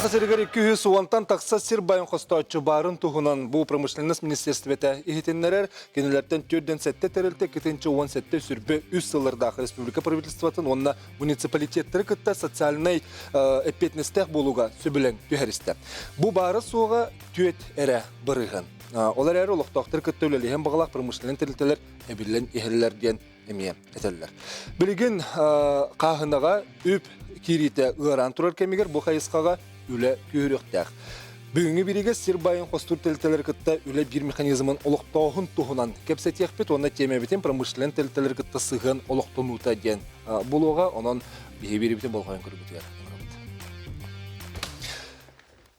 Сахасыргар 200 уантан такса Сирбайын хостаачы барын туһунан бу промышленность министерствете ихитеннерер кенелерден түрден сетте терилте кетенче 17 сүрбе үс сылларда республика правительствотун онна муниципалитеттер кытта социальный эпетнестех болуга сөбүлен түһәристе. Бу бары суга түет эре бырыгын. Олар әрі олықтақтыр күттеулелеген бағалақ промышленен терілтелер әбілен ехелерден әмие әтелілер. Білген қағынаға үп кириті ұғаран тұрар кәмегер бұл қайысқаға үлі күйіріқтәқ. Бүгінгі біріге Сирбайын қостур терілтелер күтті үлі бір механизмын олықтауғын тұғынан кәпсәтек бет, оны темебетін промышленен терілтелер күтті сығын олықтануыта ден. Бұл оға онын бейбері бітен болғайын көргітер.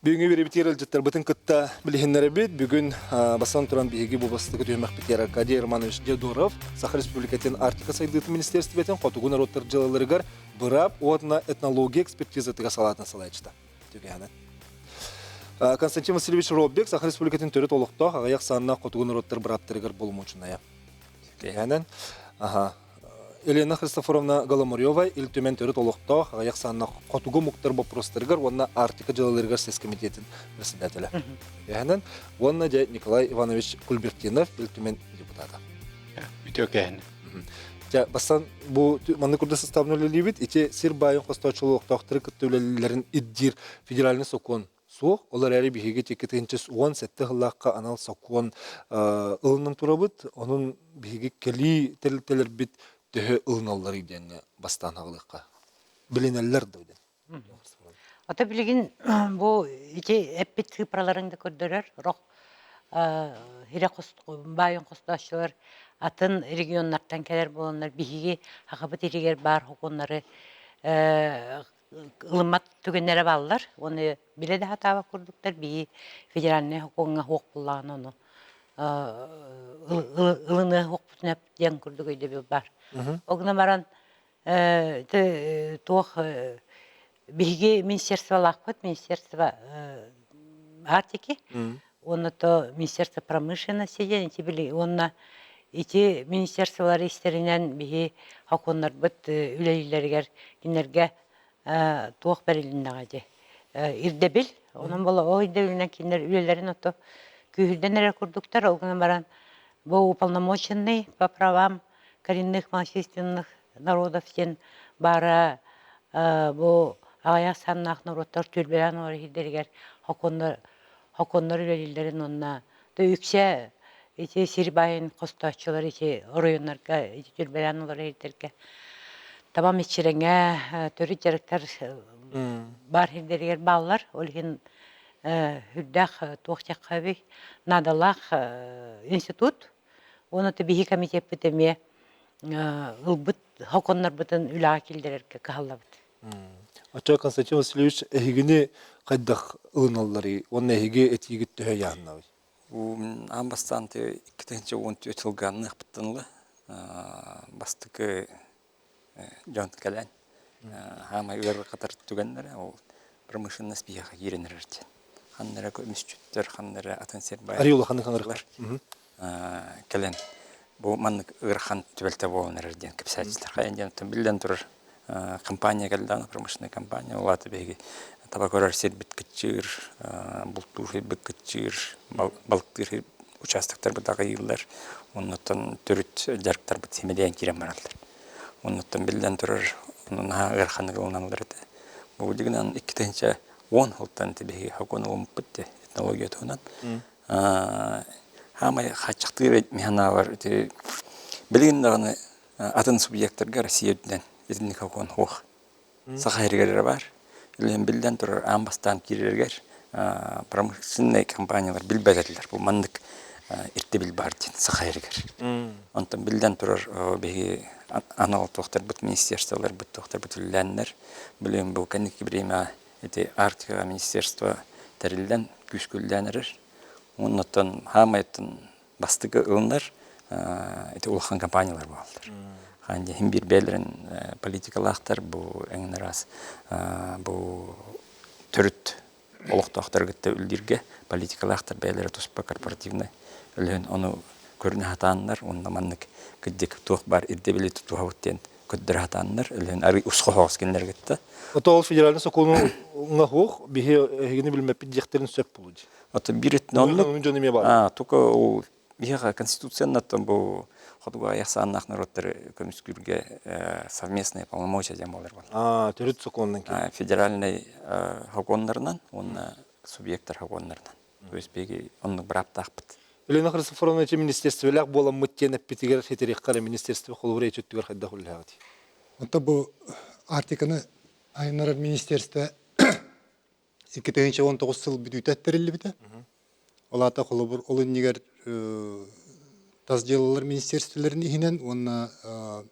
Бүгінгі бері бітер әлжеттер бұтын күтті білігінлері бет. Бүгін басан тұран бейгі бұбастығы түймәк бітер Аркадий Романович Дедоров, Саха Республикатын Артика сайдыты министерстві бетін қотығын народтар жылыларығар бұрап оғытына этнология экспертизатыға салатын салайчыда. Константин Васильевич Роббек, Саха Республикатын төрет олықта ағаяқ санына қотығын народтар бұраптырығар болмуыншыная. Елена Христофоровна Голоморёва илтөмен төрет олықта ағаяқ санына қотығы мұқтар бопростырығар, онына Артика жылыларығар сес комитетін председателі. Онына де Николай Иванович Кульбертинов илтөмен депутаты. Бастан бұл манны күрді составны өлелебет, ете Сирбайын қостаучылы оқтақтыры күттеулелерін иддир федеральный сокон суық, олар әрі бігеге текетенчес 17 ғылаққа анал сокон ұлынан тұрабыт, оның бігеге кәлі тәлітелер бит түхі ұлыналар еден бастан ағылыққа. Білінәлілер дөйден. Ата білген бұл ете әппет ғыпраларыңды көрдірер, роқ байын қостаучылар атын регионнардан кәлер боланlar бігеге ағабыт ерегер бар хоконлары ылымат түгенлері балылар. Оны біледі хатаба көрдіктер бігі федеральный хоконға хоқ болағын оны ылыны хоқ бүтінәп ден көрдік өйде бар. Оғына баран тоқ бігеге министерство лақпыт, министерство артики, оны то министерство промышленности ден, онына ити министерстволары истеринен биһи хаконнар бит үлейлергер кинерге туох берилиннага де. Ирдебил, онун бола о ирдебилнен кинер үлелерин ото күйүлденер курдуктар, олгуна баран бу уполномоченный по правам коренных малочисленных народов ден бара бу аяк саннах народтар түрбелен оридергер хаконнар үлейлерин онна төйүксе эти Сирбайын қостаачылар, эти районларға, эти түрбелен олар ердерге. Табам ечереңе төрі жарықтар бар ердергер балалар. Олген хүлдақ тоқтақ қабы надалақ институт. Оны табиғи комитет бітеме ұлбыт, хоконлар бұтын үліға келдерерге қағалабыд. Ача Константин Васильевич, әйгіні қайдақ ұлыналары, оны әйге әтегіт түхе яғынауы? Амбастан те 2010 жылғаны қыптынлы бастықы жон кәлән хама үйер қатар түгенлері ол промышленность бияға еренерерді. Ханнары көміс-жүттер, ханнары атын Сирбай. Ариолы ханны ханырықлар. Кәлән бұл манны үйер-хан түбелті болынерерден кіпсәтістер. Қайынден білден тұрыр компания кәлданы, промышленный компания, ол аты бейгі табакорар сет биткетчир, бултур биткетчир, балыктыр участоктар бутага йыллар, оннотон төрүт жарктар бут семеден кирен баралдар. Оннотон билден турар, онна гарханы кылналар да. Бу дигенен 2-10 жылдан тибеги хакону умпутте этнология тонан. Хамай хачыктыр механа бар. Билген дагы атын субъекттарга Россияден этник хакон хох. Сахайргер бар. Илен билден турар амбастан кирергер промышленный компаниялар билбедилер. Бу мандык ирте бил бардин сахайргер. Онтон билден турар беги анал токтор бут министерстволар бут токтор бут үлләннәр. Билен бу каники время эти Артика министерство терилден күскүлдәнер. Оннотон хамайтын бастыгы ылнар эти улхан компаниялар балдыр. Ханде хим бир белерин политикалактар бу эң раз бу төрүт олуктактар кетте үлдирге политикалактар белери туспа корпоративный өлөн ону көрүнө хатаандар онда маннык киддик тух бар ирдебили тутуhabыттен көддөрәтаннар, элен ари усқа хоскеннер гитте. Ото ол федеральный соколун хуох бихи хигини билмеп дихтерин сөп булды. Аты бирет Нонны нонны. жөнүме бар. Только у биха конституцияннан бу ходуга ясаннах народтар көмүскүргө совместные полномочия демалар бар. Төрөт соколунан ки. Федеральный хаконнарынан, онна субъекттар хаконнарынан. То есть беги онны бир аптакпыт. Елена Христофоровна министерствелек болам мыттенеп питигер хетериккара министерство холуре чөттүгөр хайда хуллагати. Онта бу артиканы айнар министерство 2019 жыл бүтүтөттөрүлү бите. Олата холобур олуннигер таз делалар министерстволорун ихинен, онна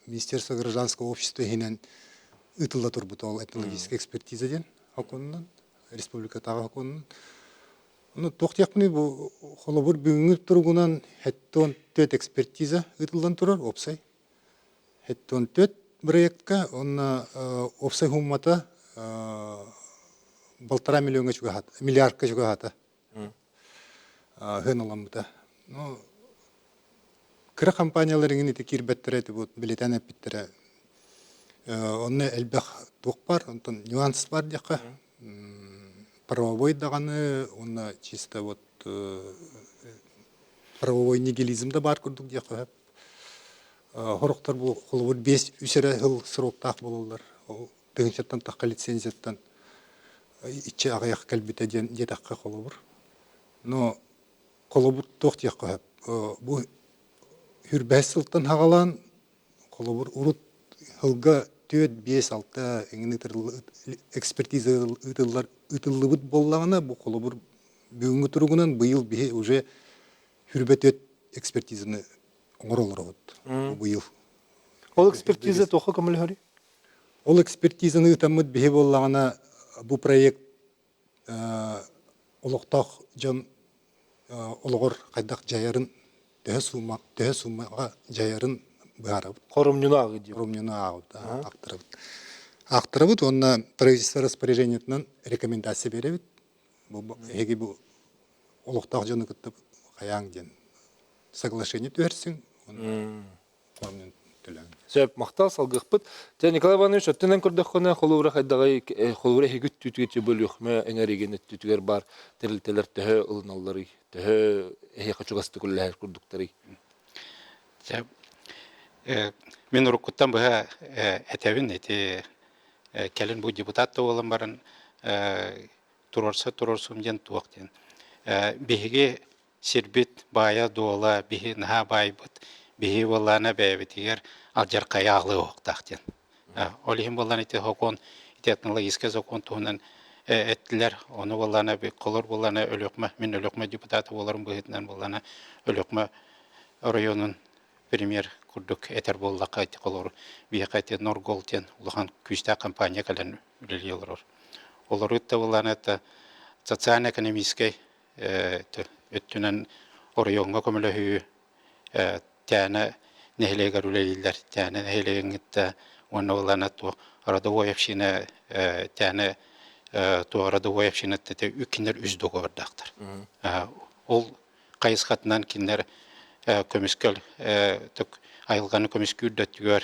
министерство гражданского общества ихинен ытылда турбут ол этнологическая экспертиза ден хаконунан, республика тагы хаконунан. Ну токтякны бу холобур бүгүнгү тургунан хеттон төт экспертиза ытылдан турар опсай. Хеттон төт проектка онна опсай хуммата 1,5 миллионга чуга хат, миллиардка чуга хата. Хыналамыта. Ну кыра компанияларын ити кирбеттерети бу билетен эпиттере. Онны элбах тук бар, онтон нюанс бар дияка. Правовой даганы, онна чисто вот правовой нигилизм да бар курдук дияка. Хороктор бу холбур 5 үсере жыл сроктак бололар. Тыгынчаттан такка лицензияттан ичи агаяк калбите детакка холбур. Но холбур токтякка бу хүрбәсылтан хагалан холбур урут хылга 4-5-6 экспертиза ытыллыбыт боллагана бу холбур бүгүнгү тургунан быйыл бихи уже хүрбөт экспертизаны оңоролор быйыл. Ол экспертиза тоха көмөл хори. Ол экспертизаны ытамыт бихи боллагана бу проект олоктак жан ологор кайдак жаярын төһө сумага жаярын баарабыт. Корумнунагы ди. Ромнюна актырабыт. Актырабыт, онна правительство распоряжениятынан рекомендация беребит. Бу эги бу олоктак жаны кытып каяң ден соглашение түерсиң. Онун төлөң. Сөп мактал салгыппыт. Те Николай Иванович өттөнөн көрдөккөнө холура хайдагы холура хигит түтүгө бөлүк мө энергияны түтүгөр бар терилтелер төһө ылыналлары төһө хачугасты күлләр курдуктары. Мен уруккуттан быха этебин эти келин бу депутат болам барын турорсум ден туактен. Биһиге сирбит бая дола биһи наха байбыт биһи боллана бэбитигер алжар каяглы октактен. Олихим боллан эти хокон технологический закон туһунан эттилер оны боллана бик колор боллана өлөкмө мен өлөкмө депутаты боларым быһытынан боллана өлөкмө районун премьер курдук этер боллакка колор биякайты Норголтен улахан күчтә компания калан үлелелер. Олар үтте боллана это социально-экономический өттүнөн районга көмөлөһү тәне нехлегер үлелелер тәне нехлегингитте оны боллана то родовой община тәне то родовой община те үкинер үздөгө бардактыр. Ол кайыскатынан кинер көмүскөл айылганы көмүскүрдө түгөр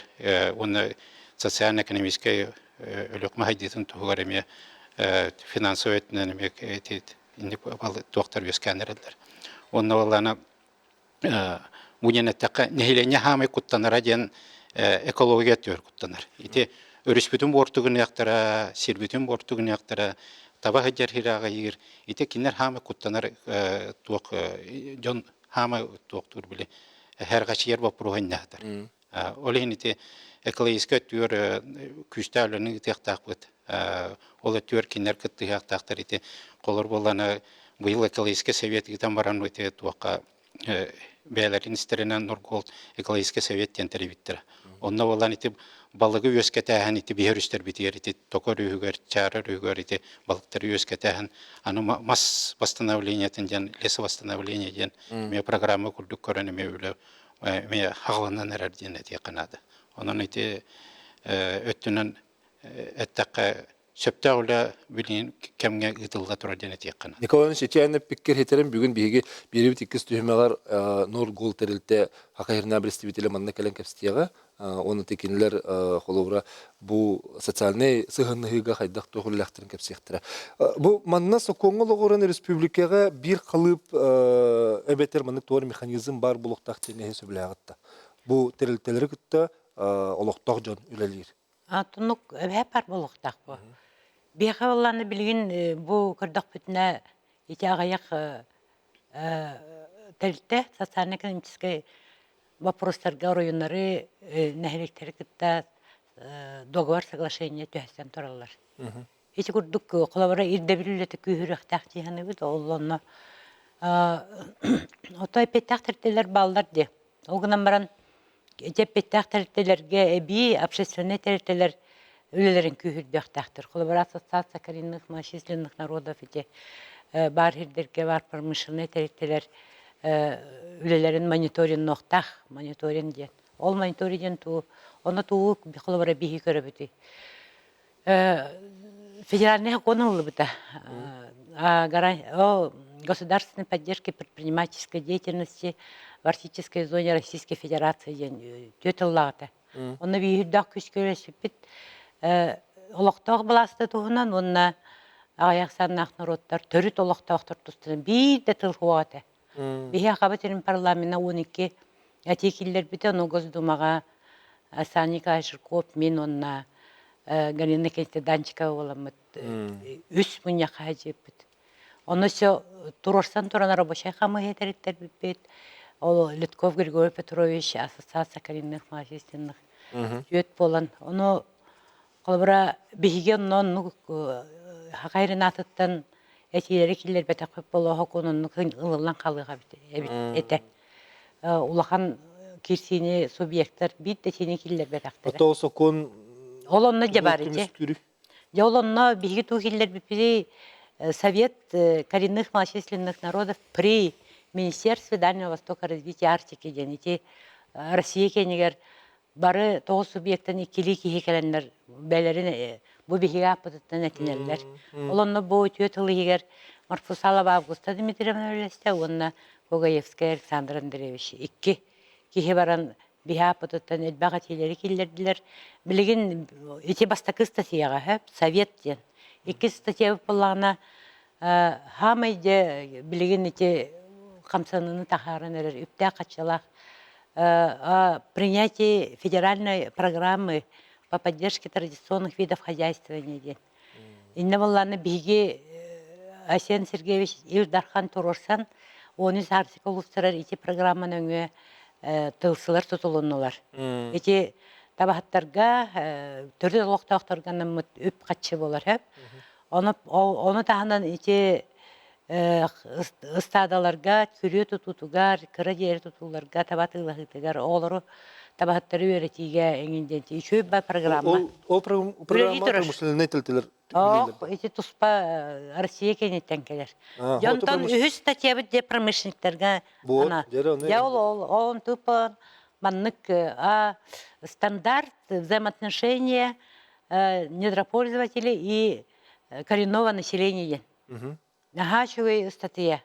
оны социально-экономический өлөкмө хайдытын тугар эме финансовый этнеме инде доктор өскәнерләр. Онны боллана муниятка нехилене хамы куттанара ден экология төр куттанар. Ите өрүспүтүн бортугун яктара, сирбүтүн бортугун яктара, таба хаҗар хирага йир. Ите кинер хамы куттанар тук жон хамы доктор биле. Һәр гачер бу прогоннатыр. Олен ите экология төр күчтәләрне тактакбыт. Ол төр кинер кытты тактактар ите колор боллана быйыл экология совет гитан баран өте туакка бәйләрин истеренен Норгол экология совет тентербиттер. Онна боллан ите балыгы өскәтәһен ите бихөрүстер битер ите токор үгөр чары үгөр ите балыктар өскәтәһен аны масс восстановление тенден лес восстановление ден ме программа курдук көрәне ме үле ме хагланнан әрден ите канады. Онан ите өттүнөн эттәккә сөптө ула билин кемге ытылга тура дене теккана. Николай Шечаев пиккер хетерен бүгін биһиги берибит иккис түһүмәләр нур гол терилте хакайрына представителе манна келен кепстияга оны текинлер холовра бу социальный сыгынныгыга хайдак тогуллахтырын кепсехтера. Бу манна сокоңол огорын республикага бир кылып эбетер манны тор механизм бар булуктак теңе сөбүләгатта. Бу терилтелер күттө олокток жон үлелир. Атунук бар болуктак бу. Бехавланы билген бу кырдак бүтүнө ите агаяк телте социально-экономический вопростарга районнары нәһилектер кытта договор соглашение төһәстән торалар. Ите курдук колабора ирдебилете күһүрәк тахтыганы бит оллонно. Отой петтак тертелер баллар ди. Ол гынан баран ите петтак тертелерге эби общественный тертелер үлелерин күһүрдәк тахтыр. Колабора ассоциация коренных малочисленных народов ите бар хирдерге бар промышленный тертелер үлелерин мониторинг ноқтах, мониторинг ден. Ол мониторинг ту, оны туу колабора биһи көрөбүти. Федеральный закон улыбыта. Государственной поддержки предпринимательской деятельности в арктической зоне Российской Федерации төтеллагыта. Оны биһирдак күч көрөсүппит. Олоктоох баласты туһунан онна аяк саннах народтар төрүт олоктооктор тустун бир де тылхуата. Биһи акабатын парламентна 12 атекиллер бите но Госдумага Саника Ширков мен онна Галина Кенстеданчикова боламыт. Үс мунья хажиппит. Оны все турорсан турана рабочий хамы хетериттер биппит. Ол Литков Григорий Петрович ассоциация коренных малочисленных жүйет болан. Оны колбара биһиген нон хакайрын атыттан этилери киллер бетакып болоо конун ылылан калыга эте. Улахан кирсини субъекттер бит этини киллер бетактыр. Ото сокон Олонно жабар эте. Олонно биһиги тухиллер бипири Совет коренных малочисленных народов при Министерстве Дальнего Востока развития Арктики дените Россия кенигер бары тоғыз субъекттен икили кихи келенлер бәлерин бу биһиге апытыттан этинеллер. Олонно бу түйөтылыгер Марфусалова Августа Дмитриевна өлесте, онна Гогаевская Александр Андреевич. Икки кихи баран биһи апытыттан элбага тилери киллердилер. Билигин ити бастакы статьяга хөп Совет ден. Икки статья боллагына хамайде билигин ити камсаныны тахарын эрер үптә качалах принятие федеральной программы по поддержке традиционных видов хозяйствования. Инне болланы биги Асен Сергеевич Илдархан Турорсан, оны артикул устарар ити программаны өңө тылсылар тутулуннулар. Ити табахаттарга төрдө локтоктарганын үп катчы болар хеп. Оны таханан ити ыстадаларга, күрү тутутугар, кыра жери тутуларга, табатылахытыгар, олору табахаттары өретиге эңинденти. Үшөй ба программа. Ол программа промышленный тилтелер. Эти туспа Россия кенеттен келер. Жонтон үһү статья де промышленниктерге ана. Я он тупо маннык стандарт взаимоотношения недропользователей и коренного населения. Ага, чугай статья.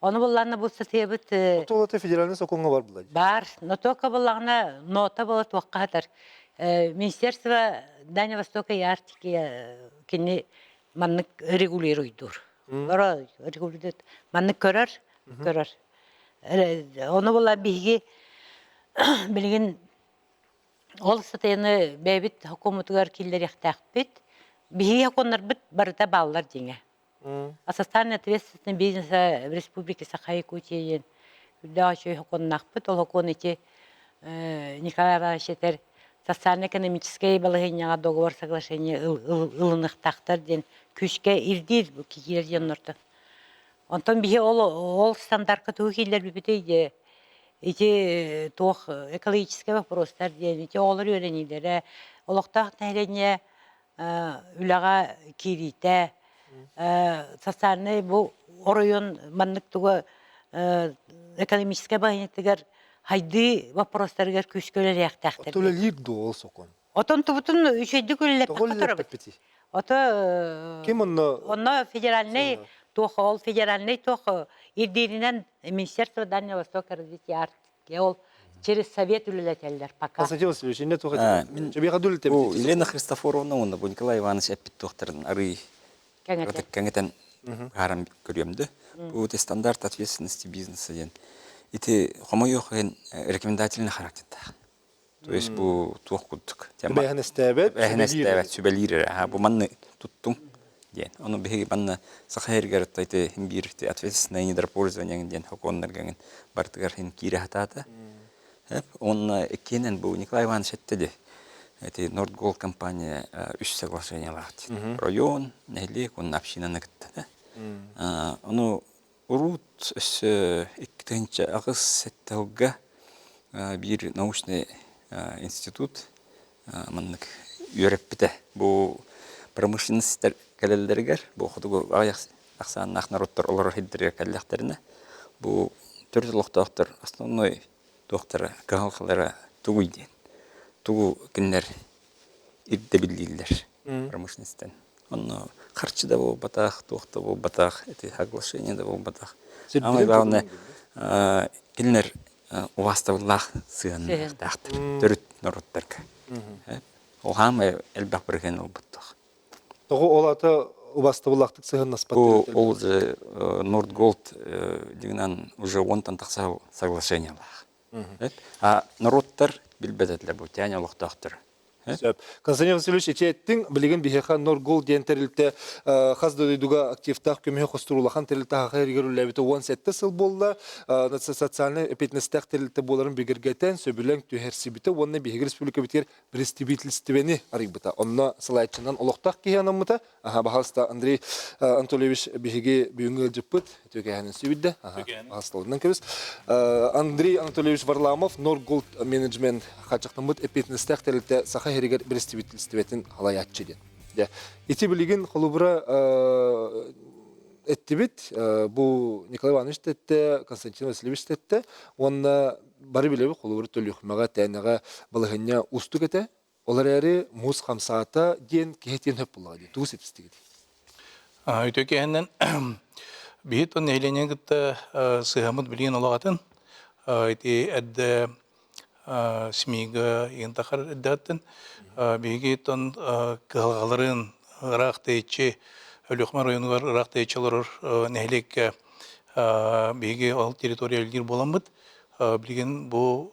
Оны булларны бу статья бит. Отолаты федеральный соконга бар булай. Бар, но только булларны нота болот ваккатар. Министерство Дальнего Востока и Арктики кини маннык регулируйдур. Бара регулирует. Маннык көрөр. Оны буллар биги билген ол статьяны бебит хөкүмәтгә киллер яктакпит. Биги законнар бит барыта баллар диңе. А социально ответственный бизнеса в Республике Саха-Якутия да еще хокон нахпыт, ол хокон эти Николай Иванович этер социально-экономическое балагыняга договор соглашение ылынык тактар ден күчкө ирдир бу кигер жаннорто. Онтон бие ол стандартка тугилер бибитейде эти тох экологический вопростар ден эти олар өренилере олоктак нәһрене үлага кирите социальный бу район манныктыгы экономическая багынеттигер хайды вопростарга күчкөлөр яктактыр. Отолалир до ол сокон. Отон тубутун үчөйдү көллеп катырып. Ото Ким онно онно федеральный тох ол федеральный тох ирдининен Министерство Дальнего Востока развития Арктики ол через совет үлелетелер пока. Константин Васильевич, не то А, хотел. мен- Чебеха дулите Бу Елена Христофоровна онда бу Николай Иванович әппит тохтарын ары Кәңәтер. кәңетен гарам көрөмдү. Бу те стандарт ответственности бизнеса ден. Ити хомойохен рекомендательный характерда. То есть бу туохкуттук. Бэхэн эстебет. Бэхнестебет сүбелире. Ha бу манны туттум ден. Ону беги манна сахайргар тайте химбирти ответственное недропользование ден хоконнерген бартыгар хин кире хатата. Он экенен бу Николай Иванович эттеди. Это Нордголд компания үш соглашение лахти. Район, нелек, он община нагтта. Оно урут с иктенче агыс сеттелга бир научный институт маннык юреппите. Бу промышленность калелдергер, бу ходугу аяқс аксан нахнароттар олар хиддерге каллахтерне. Бу төрт доктор, основной доктор галхалара тугуйден. Тугу кинер ирде билдилер промышленностен. Он харчыда бу батах, тохта бу батах, эти соглашения да бу батах. Самое главное, кинер уваставлах сыган тахт. Төрт народтарка. Охам элбах берген ол баттах. Тогу олата убастыбылактык сыгын наспат. Бу ол же Нордголд дигнан уже онтан таксал соглашение лах. А народтар билбедетлер бу тяня лохтахтыр. Константин Васильевич, ичеттин билеген бихеха Норгол ден терилте хаздойдуга активтах көмө хостурулахан терилте хагыргырулабыты 17 сыл болла социальный эпитнестах терилте боларын бигергетен сөбүлөң түһерсибите онна бихег республика битер представительствени арыбыта. Онна слайдчынан олоктак киянамыта. Бахалста Андрей Анатольевич бихеге бүгүнгө жыппыт төкәһенен сөбүддө. Хасталынан кебиз. Андрей Анатольевич Варламов Норгол менеджмент хачактамыт эпитнестах терилте саха herger представительстветін халаятчы ден. Ити білеген қолыбыра әттібет, бұл Николай Иванович тәтті, Константин Васильевич тәтті, онына бары білебі қолыбыра төліқмаға тәйнаға балығынна ұстық әті, олар әрі мұз қамсаата ден кехеттен хөп бұлаға ден, тұғыс етістігі ден. Өтөке әннен бейт он әйленен күтті сығамыд білген олағатын, әдді смига ентахар даттын беги тон калгаларын рахтечи Өлөхман районугар рахтечалар нәһлек беги ал территориялар боламыт билген бу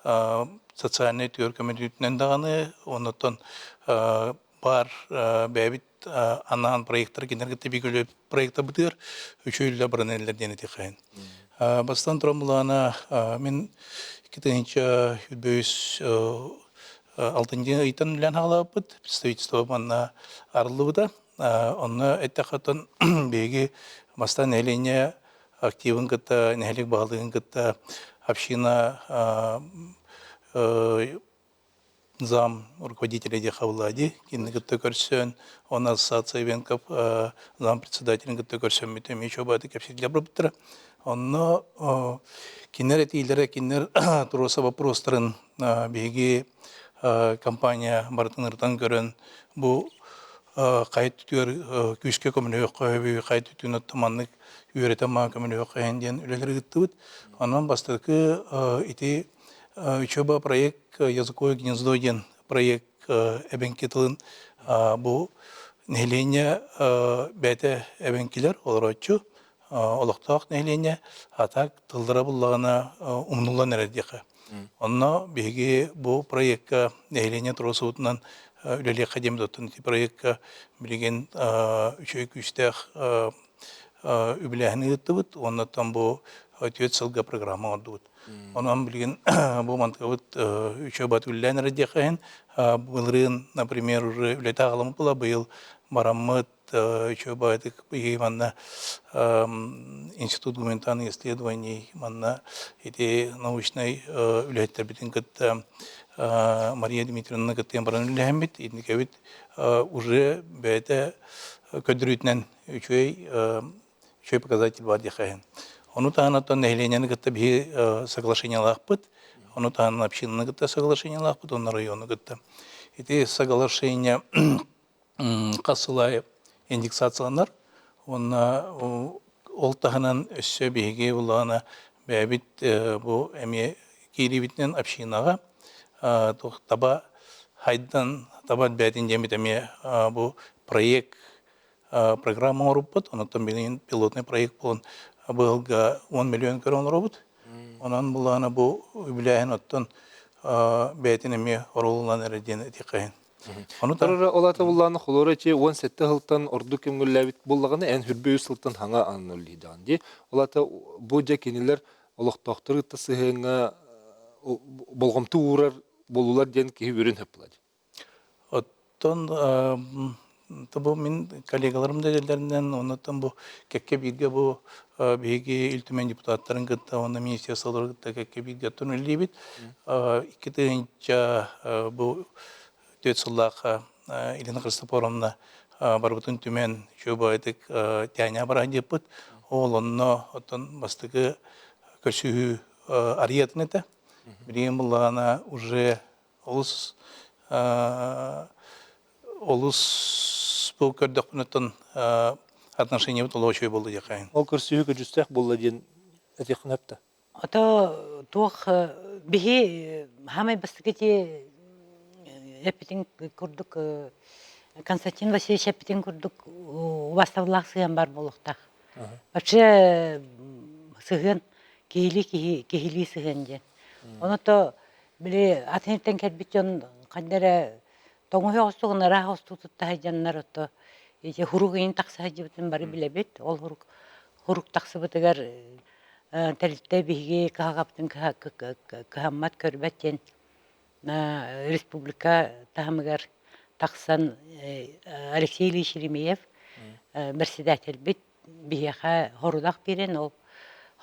социальный төркөмөтүнөн даганы онотон бар бәбит анан проекттер кинергетте бигөлөп проекта бытыр үчөйлө баранелерден этикайын бастан турамулана мен Китайча юбөс алтынчы ыйтан белән халапыт представительство манна арлыбыда онны эттәхатын беги мастан элене активын кытта нәһлек баглыгын кытта община зам руководителя дехавлади кингетте көрсөн он ассоциация венков зам председателин кытта көрсөн митем еще бады кепситлер быттыра онно кинер этилере кинер туроса вопростарын беги компания бартынырдан көрөн бу кайт түр күскө көмөнө койбу кайт түнө таманнык үйрөтөма көмөнө койгенден үлелер гыттыбыт анан бастыкы ити учеба проект языковое гнездо ден проект эбенкетылын бу нелене бете эбенкилер олорочу олоқтақ нәйлене атак тылдыра бұллағына умнула нәредеқі. Онна беге бұл проектка нәйлене тұрысы ұтынан үлелі қадемді ұттын. Проектка білген үшөй күштәқ үбіләхіні ұтты бұд, оннаттан бұл өтет сылға программа орды бұд. Онан білген бұл мантығы бұд үшөй бат үлілі нәредеқіғын, бұлырын, например, үлеті ағылымы бұла бұйыл мараммыт еще байтык и манна институт гуманитарных исследований манна эти научной үлеттер битин кытта Мария Дмитриевна кыттен баран үләһәмбит идникәбит уже бәйте көдөрүтнән үчөй показатель бар дихәен. Оны таанаттан нәһленәне кытта би соглашение лахпыт, оны таанна общинны кытта соглашение лахпыт, оны районы кытта. Эти соглашения қасылай индексацияланар. Онна ол тағынан өссө беге улана бәбит бу эми кирибитнен общинаға таба хайдан таба бәтин демит эми бу проект программа оруппут, онуттан билин пилотный проект болон былга 10 миллион көрөн оробут. Онан булана бу биләһен оттан бәтин эми орулунан эрден этикайын. Тарара олата булланы холора че 17 хылтан орду кемгүлләбит буллаганы эн хүрбө сылтан хаңа аннуллидан ди. Олата бу жакенилер олоқтоқтыр тасыһыңа болгомту урар болулар ден ки бүрүн хеплади. Оттон табу мин коллегаларым дәлелләреннән оннан бу кекке бирге бу беге илтүмен депутаттарын гытта онда министрлыклар гытта кекке бирге төнлибит. Икетенча бу төтсуллаха Ирина Христофоровна барбытын түмен чөбайтык тяня бара депут. Ол онно оттон бастыгы көсү ариятын эте. Билген буллана уже олус бу көрдөкпүнөттөн отношение толочой болду жакайын. Ол көрсүгө жүстәк булла ден этикн хепта. Ото туох бихи хамай бастыгыти эпитин курдук Константин Васильевич эпитин курдук ваставлах сыган бар болуктах. Вообще сыган кихили сыган ден. Оното биле атенттен кетбитен кандера тоңой остугун ара остутут тахажаннар ото эже хуругын таксажыбытын бары билебит. Ол хурук таксыбытыгар тәрилтә биге кагаптын кахаммат көрбәттен республика тахмыгар таксан Алексей Ильич Еремеев председатель бит бияха хорудак берен ол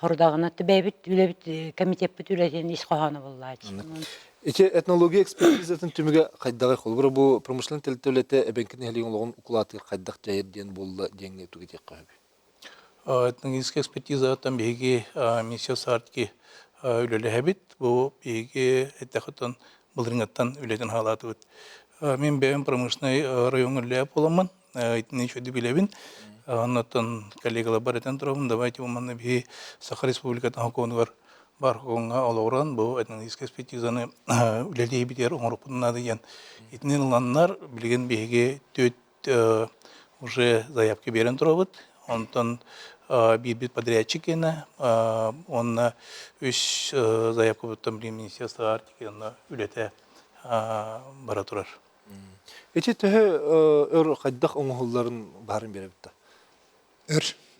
хорудагына төбәбит үлебит комитет бит үләтен исхана буллар. Эти этнология экспертизатын түмүгө кайдагы холбур бу промышлен телтөлөтө эбенкин хелингологун укулаты кайдак жайыр ден болду деңге тугетек кайбы. Этнологическая экспертиза там беги миссия сартки үлеле хабит бу беги этахтан булрингаттан үледен халаты бит. Мен бем промышленный районлы боламын. Итне чөйдү билебин. Аннан коллегалар бар этен турам давайте уманы би Саха Республикатын хокунгар бар хокунга олоран бу этнологическая экспертизаны үлеле битер оңрупунна деген. Итнен ланнар билген беги төт уже заявки берен турабыт. Онтан бит подрядчик ена, он үш заявка буттан билим министерство артикена үлете бара турар. Эти төһө өр кайдак оңголларын барын беребитта.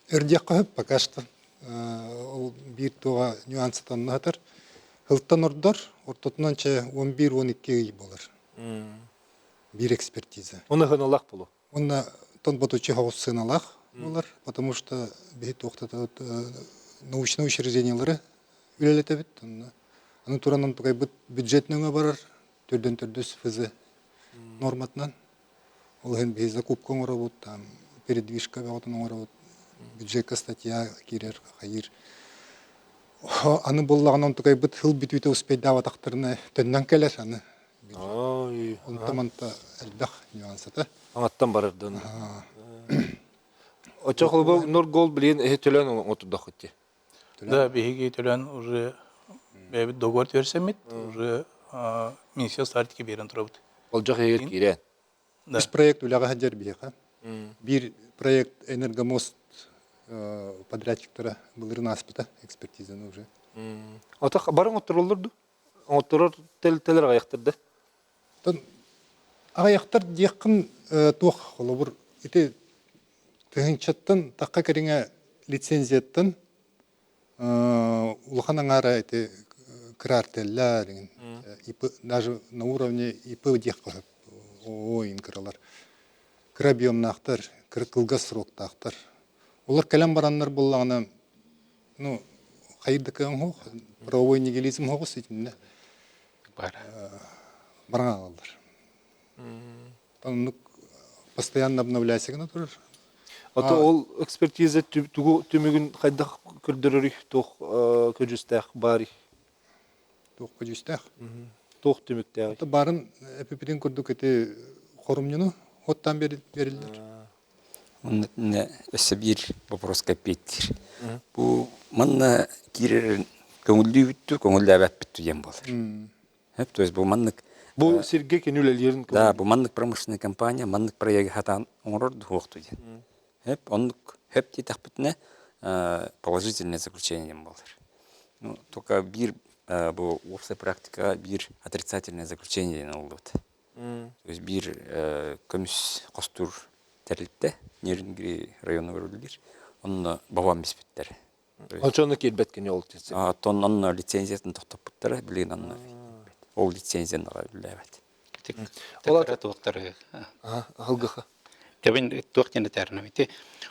Эрдияққа пока что ол бир туға нюансытан натыр. Хылттан ордор, ортотунан че 11-12 болар. Бир экспертиза. Оны хыналак болу. Онна тон ботучи хауыз сыналақ болар, потому что бейт оқтата научный учреждениялары үлелете бит. Аны туранан тугай бюджетныңа барар, түрден түрдіс фызы норматынан. Ол ген бей закупка оңырабыт, передвижка бәғатын оңырабыт, бюджетка статья кирер, хайыр. Аны боллағынан тугай бит хыл бит үте успей даватақтарына төннен келер аны. Онтаманта әлдақ нюансыты. Аңаттан барырдан. Оча холбо нор гол билен эхтелен отудак хотти. Да, беги төлөн уже бебит договор терсемит, уже министерство артики берен турабыт. Ол жак эгер кирен. Біз проект үләға хаджар бейха. Бір проект энергомост подрядчиктара бұлырын аспыта, экспертизаны уже. Отак барың отурулурду. Отурur телтелер аяктырды. Аяқтар деқін тоқ қолы бұр. Еті түхіншаттан таққа кәріңе лицензияттан ұлған аңара еті кірартеллер, даже на уровне ИП деқ қылып, ойын кіралар. Кірабиомнақтар, кіркілға сроқтақтар. Олар кәлем баранлар болағына, қайырдықы оңғы, правовой нигилизм оңғы сөйтімді. Баран алалар. Постоянно обновляйся гына турар. Ата ол экспертиза түмүгүн кайда көрдөрөрүк тох көжүстәк бари. Тох көжүстәк. Тох түмүктәк. Ата барын эпипедин көрдүк эти хорумнуну, оттан берилдер. Он өссө бир вопрос капеттир. Бу манна кирер көңүлдүү бүттү, көңүлдүү абаппытту дем болор. То есть бу маннык Бу Сергей кенүлелерин да, бу маннык промышленный компания, маннык проект хатан оңорор дуохту ден. Оннук хеп титахпытне положительное заключение болор. Ну, только бир бу опция практика бир отрицательное заключение болот. То есть бир көмүс костур терилтте, Нерюнгри району өрүлдүр. Онно бабам биспиттер. Очону келбет кене ол тесе. Тон онно лицензиясын токтоптуттар, билген онно. Ол лицензияны билебет. Олар туактары. Алгыха. Тебен туактаны тернемити.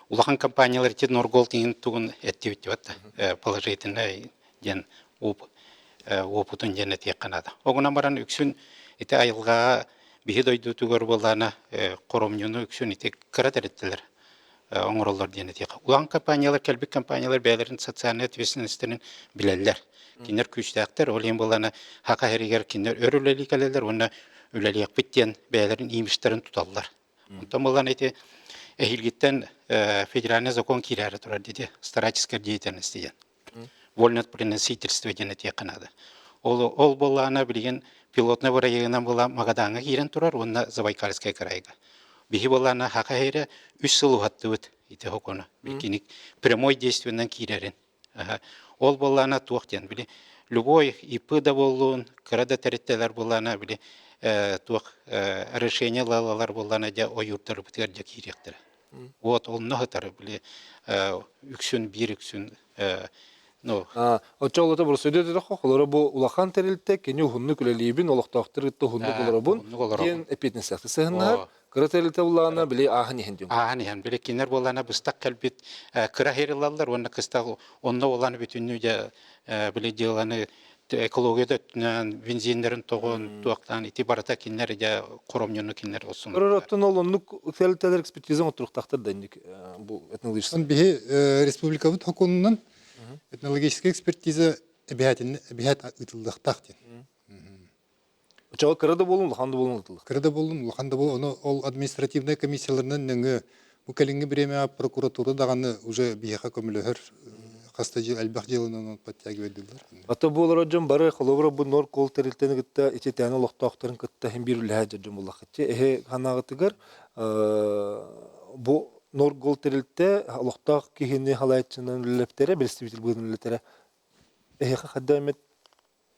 Улахан компаниялар тен Норгол тиң тугун эттибит батта. Положительный ден опутун жана тек канада. Огуна баран үксүн ите айылга бихи дойду тугөр болана коромнюну үксүн ите кыратырыттылар. Оңороллор дени тек. Улахан компаниялар, келбик компаниялар бәйлерин социальный ответственностьтен билелер. Кинер күчтәктер, ол ем болана хака херигер кинер өрүлели келелер, онна үлелиек биттен бәйлерин имиштерин туталлар. Онтан болан ите эхилгиттен федеральный закон кирәре турар диде, старательская деятельность деген. Вольно от приносительства дені тек қанады. Ол болана білген пилотный варайығынан бола Магадаңа кирен турар, онна Забайкальская крайга. Бихи болана хака хейре 3 сыл уғатты өт, ите хокона. Білкенік прямой действеннен киререн. Ол болана туақтен, білі. Любой ипы да болуын, кырада тәреттелер болана, білі, туақ решение лалалар болана, да ойыртары бітер де киректірі. Вот, ол нағытары, білі, үксін, бір үксін, Очолота бу сөйдөдө хохолора бу улахан терилте кене хунну күлелибин олоктоктыр хунну болорбун кен эпетин сакты сыгыннар кырателте улана биле ахни хендин ахни биле кинер болана быстак калбит кыра херилалар онна кыста онна оланы бүтүнү же биле деланы экологияда бензиндерин тогон туактан ити барата кинер же коромнюну кинер болсун Ророттон олоннук телтелер экспертиза отуруктактыр дендик бу этнологический Бихи республикабыт хокунунан этнологическая экспертиза бихат ытылдыктак ден. Очол кырада болун улаханды болун ытылдык. Кырда болун, улаханда болун, ол административная комиссияларынан неңе бу келинге бирема прокуратура даганы уже бияха көмөлөр хаста жыл албак жылынан подтягивайдылар. Ата болор жон бары холовра бу нор кол терилтени гытта ичи таны лохтоктарын кытта хем бир ләҗә жон булакчы. Ханагытыгар бу нор кол терилте лохток кихини халайчынан лептере представитель бүгүн лептере. Хадамет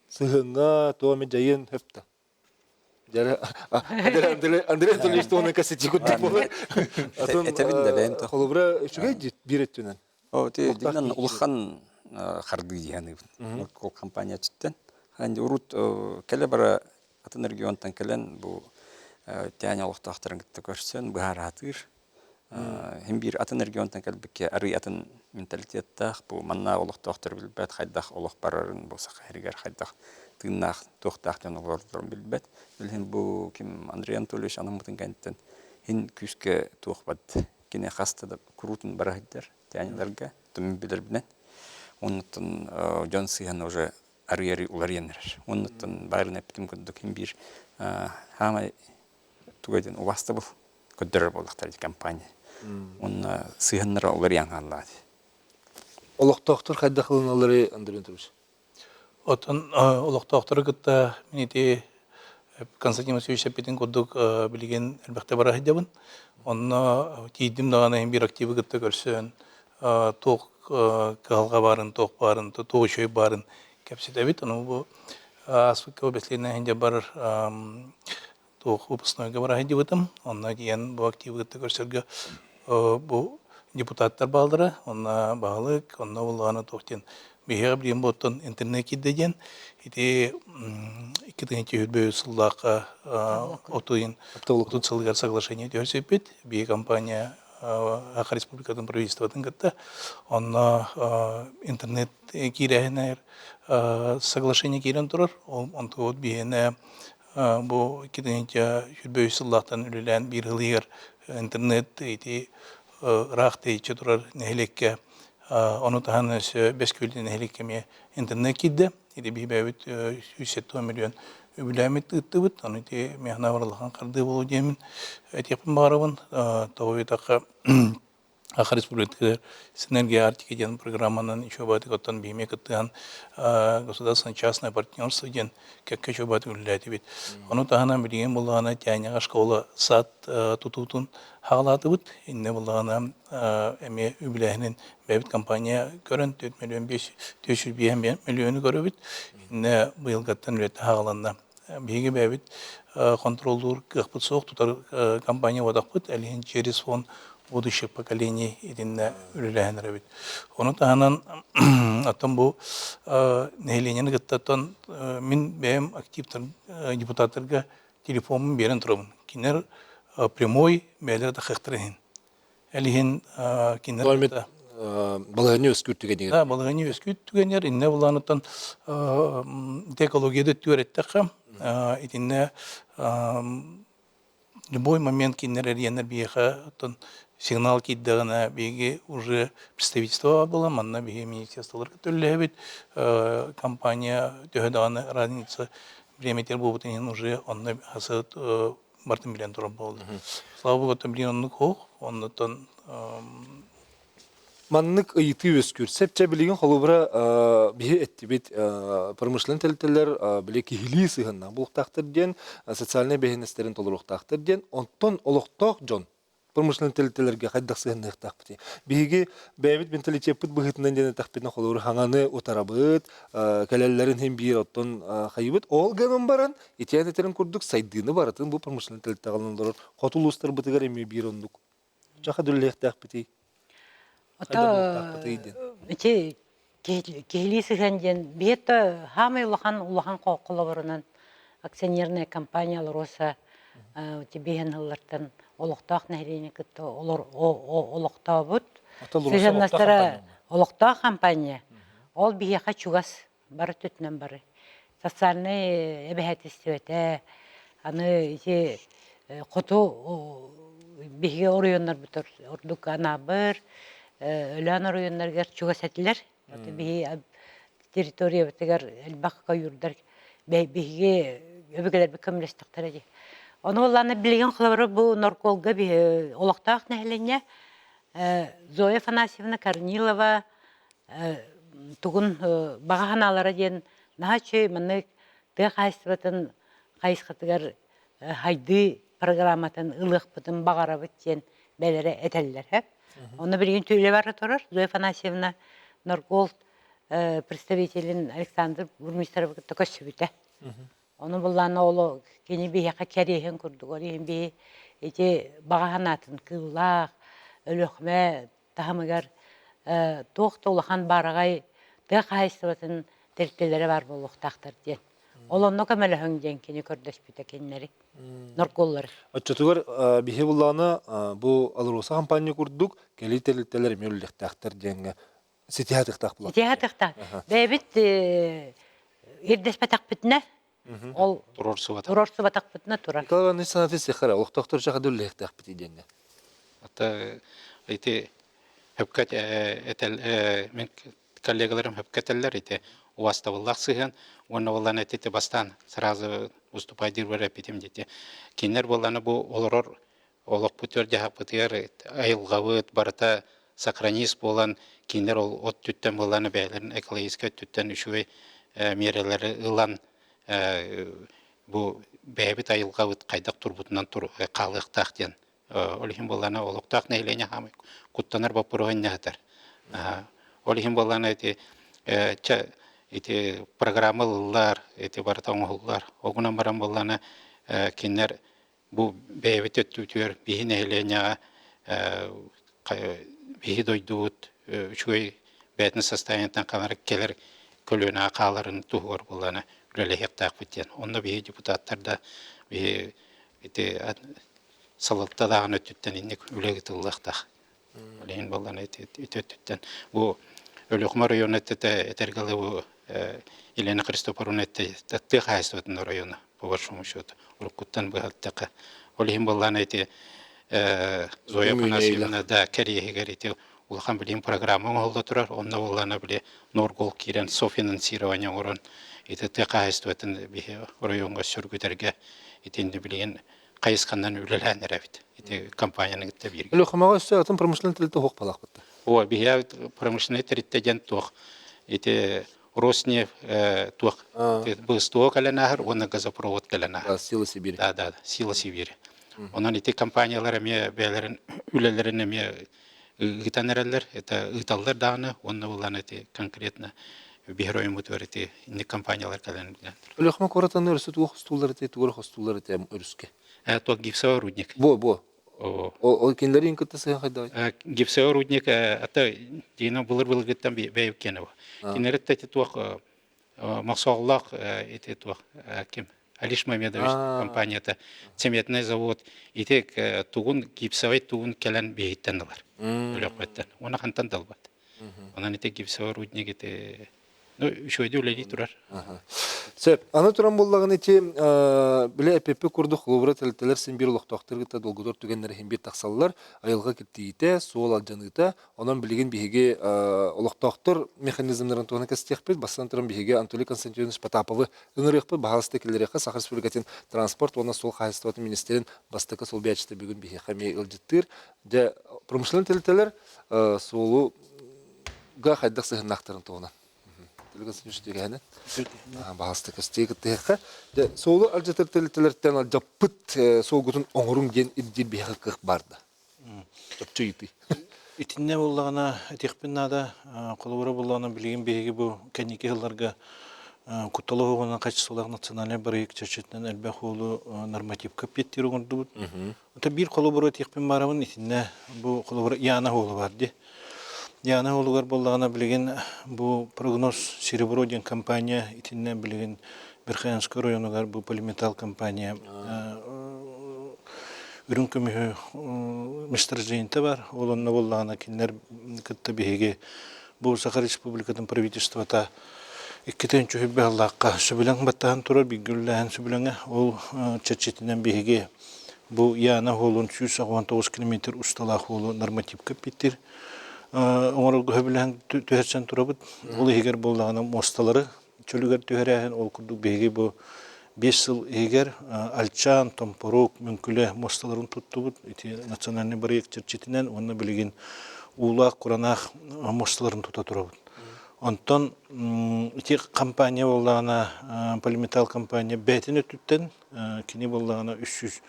сыгынга томе жайын хепта. Жара Андрей Анатольевич тоны касети кутуп болор. Холовра шугай биретүнен. Динан улахан харды дияны. Кол компания читтен. Ханди урут келе бара атын регионтан келен бу тяня улахтактарын гытта көрсөн баратыр. Hem bir atan rегионтан келбекке ары атын менталитеттах бу манна улахтактар билбет хайдах улах барарын болса хайргар хайдах тыннах тохтактан олордор билбет. Билген бу ким Андрей Анатольевич аның мутын кенттен хин күскө тухбат кине хаста да крутун барахтер тяниларга тем билер билен. Оннан Джон Сихан уже ары уларьянер. Оннан барын эптим көндүк хим бир хама тугайдан уласта бу көддөр болдуктар компания. Он сыгыннар олар яңалады. Олоктоктор кайда кылыналары Андрей Анатольевич? Отон олоктоктор гытта минити Константин Васильевич Петин кодук билген албакта бара хадабын. Онна тидим дагана бир активы гытта көрсөн. Ток калга барын, ток барын, ток шөй барын кепсетебит. Аны бу Асфика областына хенде бар тох выпускнойга бара хадабытым. Онна кийин бу активы гытта көрсөргө бу депутаттар балдыры, онна багылык, онна улганы токтен беге билген боттон интернет киддеген. Ити 2000 сылдака отуин отуцылгар соглашение дөрсөпүт. Бие компания Аха республикатын правительствотын гытта. Онна интернет кирәһенер соглашение кирен турар. Онтот биене бу 2000 сылдактан үлелән бир хылыгар интернет ити рахты иче турар нехлекке Onu tahan beş külden helikemi internet kidde. İdi bir bevit 170 milyon übülemet ıttıbıt. Onu iti mehna varlıqan qardı bolu demin. Et yapın bağırabın. Tabi taqa Akar Республика синергия Арктики ден программанан еще баты коттан биме кыттыган государственное частное партнерство ден как еще баты үлләти бит. Оны тахана билген булгана тяня школа сат тутутун хагалаты бит. Инне булгана эме үбләһенен бәбит компания көрөн 4 миллион 500 миллионы көрө бит. Инне быйыл гаттан үләти хагаланда биге бәбит контролдур кыпыт соқ тутар компания вадакпыт әлен через фон будущих поколений единне үлеләһенер бит. Оны таһанан аттан бу нәһиленен гыттан мин бәм активтар депутатларга телефонын берен турам. Кинер прямой бәлер да хәхтәрен. Әлен кинер Баланы өскүртүгө деген. да балганы өскүт түгенер инне буланытан экологияда түгәрәттәкә итинне любой момент кинер эренер биеха тон сигнал киддәгенә биге уже представительство было, манна биге министрлыклар төлләбит, компания төһәдәгәне разница времетер булбытын уже онны хасыт бартын белән турып булды. Слава Богу, тәмлинны хох, оннан Маннык ыйты өскүр. Сепче билеген холубра бие эттибит промышлен телтелер биле кихили сыгынна булуктактыр ден социальный бехинестерин толуруктактыр ден онтон олукток жон промышлен телтелерге кайдак сыгынныктакпыти. Биги бәбит менталитет быгытынан ден тахпитна холубра хаңаны отарабыт, калеллерин hem бир оттон хайбыт ол гаман баран итянетерин курдук сайдыны баратын бу промышлен телтегалындыр. Котулустар бытыгар эми бир ондук. Жаха дүллектакпыти. Эти кихилисы генден бета хамы улахан колоборунан акционерная компания Роса тебе хыллартан олоктак нәһилене кытты олор олоктабыт. Сежаннастара олоктак компания. Ол бияха чугас бары төтнән бары. Социальный эбәһәтистәтә аны эти кото биге орыйоннар бутыр. Ордук ана бер Ölən rayonlarga çuga sətilər. Bihi territoriya bitəgər elbaqqa yurдар. Bihi öbəklər bir kömləşdiklər idi. Onu olanı bilgən xəbəri bu Norkolga bir olaqtaq nəhlənə Zoya Fanasiyevna Kornilova tuğun bağanalara den naçı mənə də xəstətin xəysxətlər haydı proqramatan ılıq bitən bağara bitən bələrə etələr hep. Onu bir gün tüyle var oturur. Zoya Fanasiyevna Norgol представителин Александр Бурмистров такосбите. Onu bullan oğlu keni bir yaka kerehen kurdu. Orayın bir eti bağanatın kıllaq, ölüxme, tahamıgar toğut olahan baragay da qayısıbatın terkteleri var boluqtaqtır diyen. Olonno kamele höngden keni kördeşbite kenleri. Norgolları. Açıtıgar bihe bullana bu Alrosa kampanya kurduk. Keli telteler möllektaqtır diyen. Sitihatıqtaq bular. Sitihatıqtaq. Bebit irdespetak bitne. Ol Turorsu batak bitne turar. Kalan ne sanatı sekhara. Oqtaqtır şaqa döllektaq biti diyen. Hatta iti hepkat etel men коллегаларым hepkateller iti uvastavallaq sığın. Onu olan eti bastan сразу выступать репетим дети. Кинер боланы бу олорор олоқ бүтөр жахап бытыр айылгавыт барата сохранист болан кинер ол от түттен боланы бәйлерин экологический түттен үшүй мерелери ылан бу бәбит айылгавыт кайдак турбутунан тур калыктак ден олихин боланы олоктак нейлене хам куттанар бапурган нятар олихин боланы эти программалар эти бартаңулар огунан баран боланы кинер бу бәбит өттүтөр бихин нейлене бихи дойдут үшүй бәтин состояниятан канар келер көлөна каларын тугор боланы үлелехтак битен. Онда бихи депутаттар да бихи эти салатта даган өттүттен инник үлегитиллактак. Олен боланы өттүттен. Бу Өлөкмө району этергалы бу Елена Христофоровна тәтті хайстатын районы, по большому счету. Уркуттан быхаттака. Олихин боланы эти Зоя Панасьевна да кәрейгер эти улахан билим программа олда турар, онна улана биле Норгол кирен софинансирование орон ите текайстватын бихе районга сөргүтәргә итенде билген кайысканнан үлеләнер бит. Ите компанияның итте бирге. Өлө хамага өстө промышленный тилте хок балак бит. О бихе промышленный территтеген тох ите Роснефть тох был сток каленахар, он газопровод каленахар. Сила Сибири. Да, Сила Сибири. Онан ите компаниялар эме бәләрен үлеләрен эме гитанерлер, это италлар даны, онны булган ите конкретно бихрой мутверите инде компаниялар календар. Өлө хама коратан өрсө тух стуллар те тугыр хостуллар те өрүскө. То гипсовый рудник. Бо. О кинлери инкетте сыган кайда. Гипсовый рудник это дина булыр геттен бәйү кенева. Кинерет те тух Максуаллах ите тух ким Алиш Мамедович компанияда цементный завод итек тугун гипсовый тугун келен бейттенлар. Өлөкөттен. Оны хантан далбат. Онан ите гипсовый рудник ите шойды үледи турар. Сөп, аны туран боллаган ити биле эппе курдук лубра телтелер сен бир локтоктыргыта долгудор түгеннер хим бир таксаллар айылга киттиите суол алжаныта онан билеген биһиге локтоктор механизмнарын тугана кастехпет бастан туран биһиге Анатолий Константинович Потаповы ыңырыкпы баһалысты келерекка Сахар Республикатын транспорт оны сол хайстыгы министрин бастыкы сол биячты бүгүн биһи хами ылжыттыр де промышленный телтелер суолу га хайдак сыгынактарын тугана Илгән үстегәне. Баһасты кастыгы тәхә. Дә солы алҗатыр телтеләртән алҗапыт солгутун оңрун ген иддил бихәкык барды. Чөйти. Итинне буллагана этихпиннада колобора буллагана билген беге бу кәники хылларга куталыгына качсылар национальный проект чечетнен элбәхулу норматив капиттер угынды. Та бир колобора этихпин барабын итинне бу колобора яна хулы бар ди. Яна олугар боллагана билген бу прогноз Серебродин компания итинне билген Берхаянский районугар бу полиметалл компания үрүнкөмү месторождениеде бар. Олонна боллагана кинер кытта биге бу Сахар Республикатын правительствота 2-нче хибаллакка сөбүләң баттан турар бигүллән сөбүләңә ол чечетинен биге бу яна холун 199 км устала холу норматив капиттер Оңор көбілән түйәрсен тұрабыд. Ол егер болдағына мосталары чөлігер түйәрәген ол күрдік бейге бұл 5 жыл егер Алчан, Томпорок, мүмкілі мосталарын тұттыбыд. Национальный проект черчетінен оны білеген улақ, құранақ мосталарын тұта тұрабыд. Онтан компания болдағына, полиметалл компания бәтін өттіттен, кені болдағына 300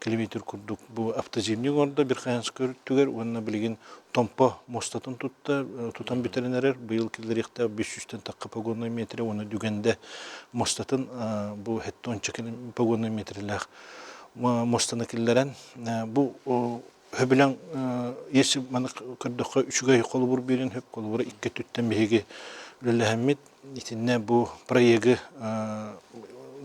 километр күрдік. Бұл автоземнің орында бір қайынсы көрттігер, оны білеген Томпо мостатын тұтан бетерінерер. Бұл келдеректі 500-тен таққа погонной метрі, оны дүгенде мостатын бұл хетті 10 погонной метрлер мостаны келдерен. Бұл höbülen yesi manık kırdıkça üçüge kolu bur birin höp kolu bur iki tütten bihege lülehemmit itinne bu proyegi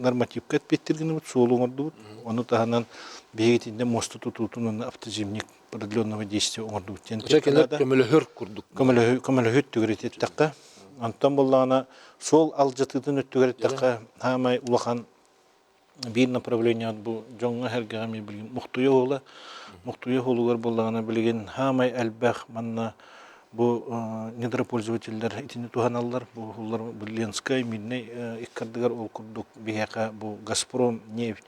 normativ kat bitirgini soğuluğun ordu onu tahanan bihege mostu tututunun автоземник продленного действия орду тен көмөлөһөр курдук көмөлөһөт түгөрөт такка антан боллана сол алжатыдын өттүгөрөт такка хамай улахан bir направление bu jonga hergami bilgin muhtuya ola muhtuya holugar bolлагана билген хамай албах манна bu недропользовательдер итини туханаллар bu hullar Ленскай минне иккардыгар ол курдук бияка bu Газпром нефть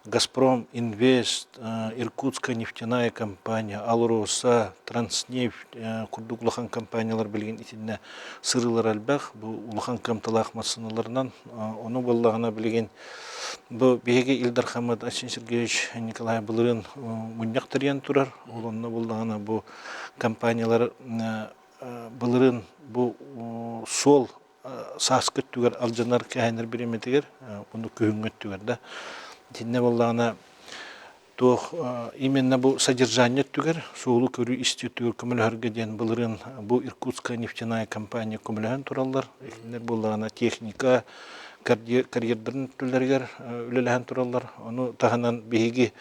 Газпром Инвест, Иркутская нефтяная компания, Алроса, Транснефть, курдук улахан компаниялар билген итинне сырылар албах bu улахан камталах масыналарынан оны боллагана билген bu беге Илдар Хамад Асин Сергеевич Николай Былырын муньяктырян турар олонна боллагана bu компаниялар Былырын bu сол саскыт түгер алжанар кайнер биреметигер bunu көңөт түгер да Тинне боллагана тох именно бу содержание түгер суулу көрүү исте түгер көмөлөргө ден Былырын бу Иркутская нефтяная компания көмөлөн тураллар экинер боллагана техника карьердерин түллергер үлеләһән тураллар аны таханан биги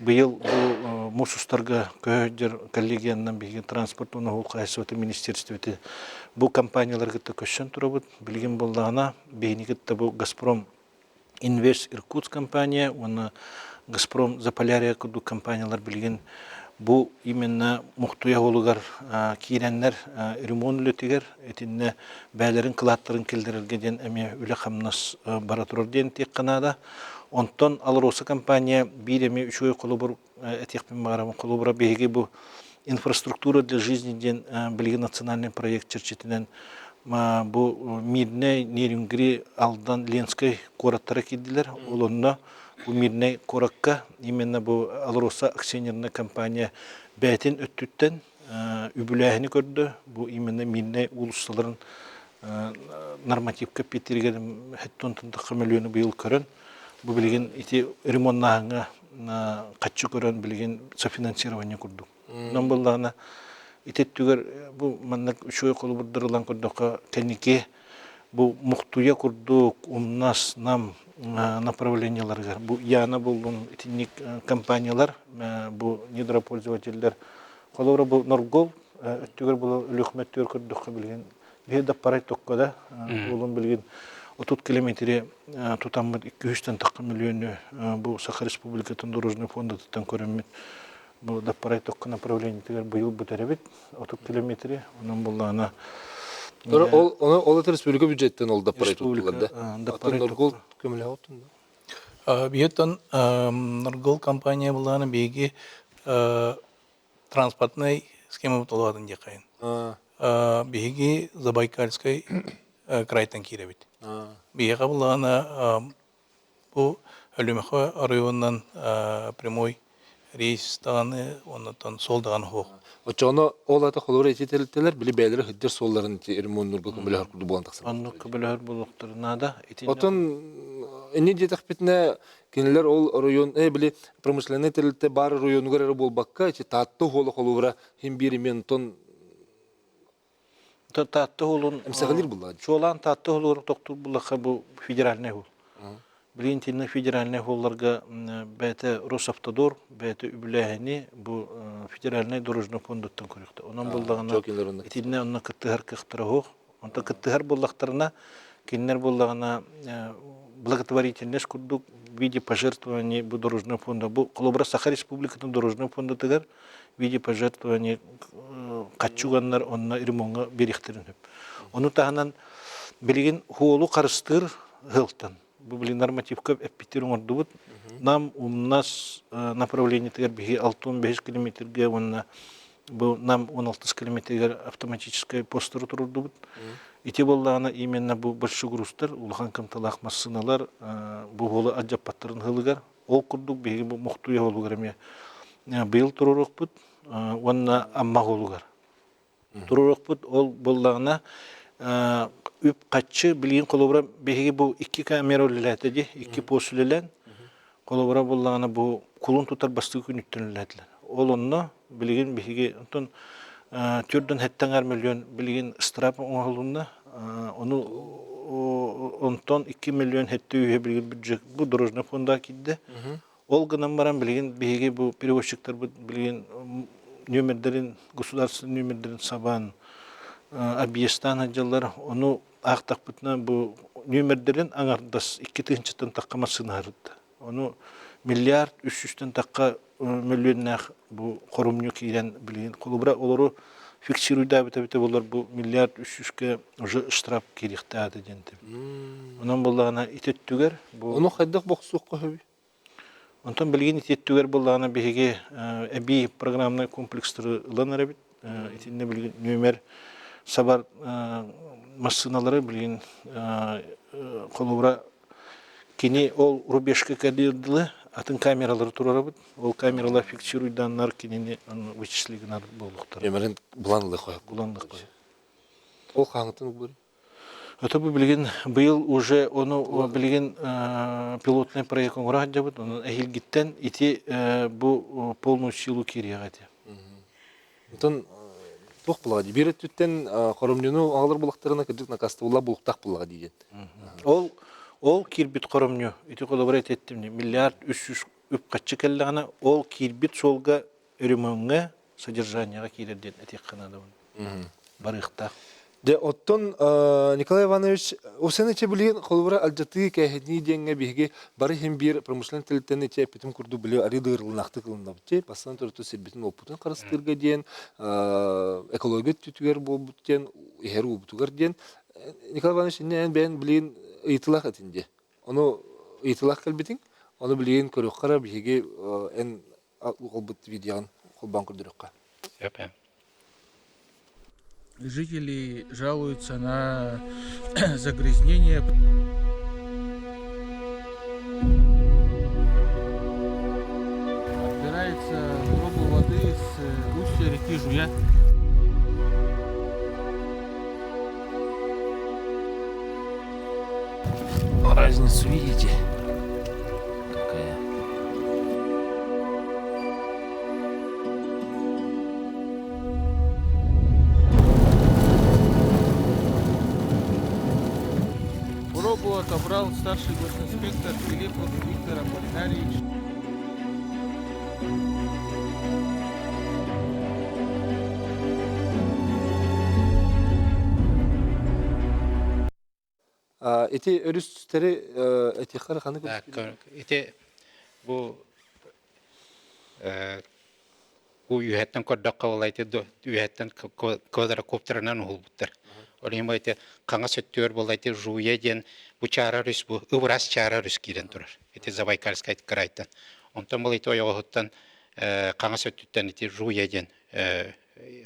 быел бу мусустарга көҗер коллегияннан биги транспорт уны ул кайсыты министерствоте бу компанияларга көчсөн турабыт билген боллагана бейникетте бу Газпром Инвест Иркутск компания, оны Газпром Заполярье куду компаниялар билген Bu именно muhtuya olugar kirenler ремонт lötiger etinne bälerin kılattırın kildirilgeden eme üle hamnas baraturur den tek kanada. Onton alrosa kampanya bir eme üçoy kolubur etiyakpin mağaramın kolubura bege bu инфраструктура для жизни ден билги национальный проект черчетинен bu Мирне Нерингри алдан Ленской кораттара кидилер. Олонна bu Мирне коракка именно bu Alrosa акционерная компания бәтин өттүттен үбүләһини көрдү. Bu именно Мирне улусларын нормативка петирген хеттон тындыкка миллионы быйыл көрөн. Bu билген ити ремонтнага каччы көрөн билген софинансирование курдук. Намбыллана итеттүгер bu маннак шой колу бурдырылан көрдөккө кеники bu мухтуя курдук умнас нам направленияларга bu яна болдун итинник компаниялар bu недропользовательдер колора bu норгол өттүгер бул лөхмөттөр көрдөккө билген беда парай токкода болун билген 30 километри тутаммыт 200 тан миллиону bu Саха Республикатын дорожный фондатан көрөммүт. Bu da parayı tokku направление тегер быйыл бүтеребит 30 километри. Onun bullana Ол республика бюджеттен ол да парай токтуларда. Норгол көмөлө отун. Биеттон Норгол компания буланы беги транспортный схема толгадын жакайын. Беги Забайкальской крайтан киребит. Бега буланы бу Өлөмөхө районунан прямой рейс таганы онтон солдаган хок. Очоно ол ата холора этителтелер били бәйләре хиддер солларын ремонт нургол көмөлө харкуду булган таксыр. Анны көбөлөр булуктарына Отон эни детахпитне кинелер ол район били промышленный телте бар районуга ары болбакка татты холо холора хим биримен тон татты холун эмсәгәлер булла. Чолан татты холор токтур буллаха бу федеральный хол. Билинтинне федеральный холларга бәте Росавтодор, бәте үбүләһини бу федеральный дорожный фондтан көрөктө. Онан булдагына итинне онна кыттыгар кыктыра хок. Онта кыттыгар буллактарына киннер булдагына благотворительность курдук в виде пожертвований бу дорожный фонда. Бу Колобра Саха Республикатын дорожный фонда тегер в виде пожертвований качуганнар онна ремонтга берихтерин. Ону тагынан билген холу карыстыр гылтан. Bu bilin normativka epitirin ordubut. Nam umnas направление тегер биги 65 километрге онна bu нам 16 километрге автоматическая постер турдубут. Ити боллагана именно bu большой грузтар улхан кымталак машиналар bu болу аджапаттарын хылыгар. Ол курдук биги bu мухтуя болугар эме. Быйыл турурукпут, онна амма болугар. Турурукпут ол боллагана üp kaççı bilgin kolobra behi bu iki kamera өлеләтеди, iki post өлелән. Kolobra bullağına bu kulun tutar bastığı gün üttünülədiler. Olunna bilgin behi ondan türden hettenger milyon bilgin strap oğlunna onu ondan 2 milyon hette üye bilgin büdcek bu dorožna fonda kiddi. Olgınan baran bilgin behi bu перевозчиктар bilgin nömerlerin государственный nömerlerin saban Абиестан аджалар onu ақтақпытна bu нөмердерин аңардас 2-тен таққа масынарыды. Onu миллиард 300-тен таққа миллионнақ bu корумню кирен билген колубра олору фиксируйда бите болар bu миллиард 300-ке уже штраф керектады денди. Онан боллагана итеттүгер bu Onu хайдак боксукка хөби. Онтон билген итеттүгер боллагана беге эби программный комплекстары ланарабит. Итинне билген нөмер Сабар машиналары билген колубра кини ол рубежка кадырдылы атын камералары турарабыт. Ол камералар фиксируй даннар кинини вычислигнар болуктар. Эмерен буланлы коюп. Буландык кой. Ол хаңытын булыр. Это бу билген быйыл уже onu билген пилотный проект оңрак жабыт. Onu эхилгиттен ити бу полную силу кирягати. Онтон Тух булагы. Бирэттүттен коромнюну аңлар булактарына кырдык накасты ула булуктак булагы деген. Ол кирбит коромню ити колобрат еттим миллиард 300 үп качы келлегана ол кирбит солга өрөмөнгө содержанияга кирерден этек канада. Барыкта. Де оттон Николай Иванович усен иче билген холбура алжаты кэхни денге биге бары хем бир промышлен тилтен иче питим курду биле ари дырлынакты кылында бите пасан турту сирбитин опутун карастырга ден экология түтүгер болбуттен эру бутугар ден Николай Иванович нен бен билген ыйтылак этинде ону ыйтылак келбитин ону билген көрөккара биге эн колбут видеон колбан курдурукка Жители жалуются на загрязнение. Отбирается пробу воды с устья реки Жуя. Разницу видите? Какая? Пробу отобрал старший госинспектор Филиппов Виктор Аполлинарьевич. Эти өрүстери эти ханы Ити бу үйәттен көрдәк кавалайды үйәттен квадрокоптерынан улбуттар. Олим айты каңа сөттөр болайды жуя ден бу чара рус бу ыбрас чара рус кирен турар. Эти Забайкальская крайтан. Онтан болайды оягыттан каңа сөттүттен эти жуя ден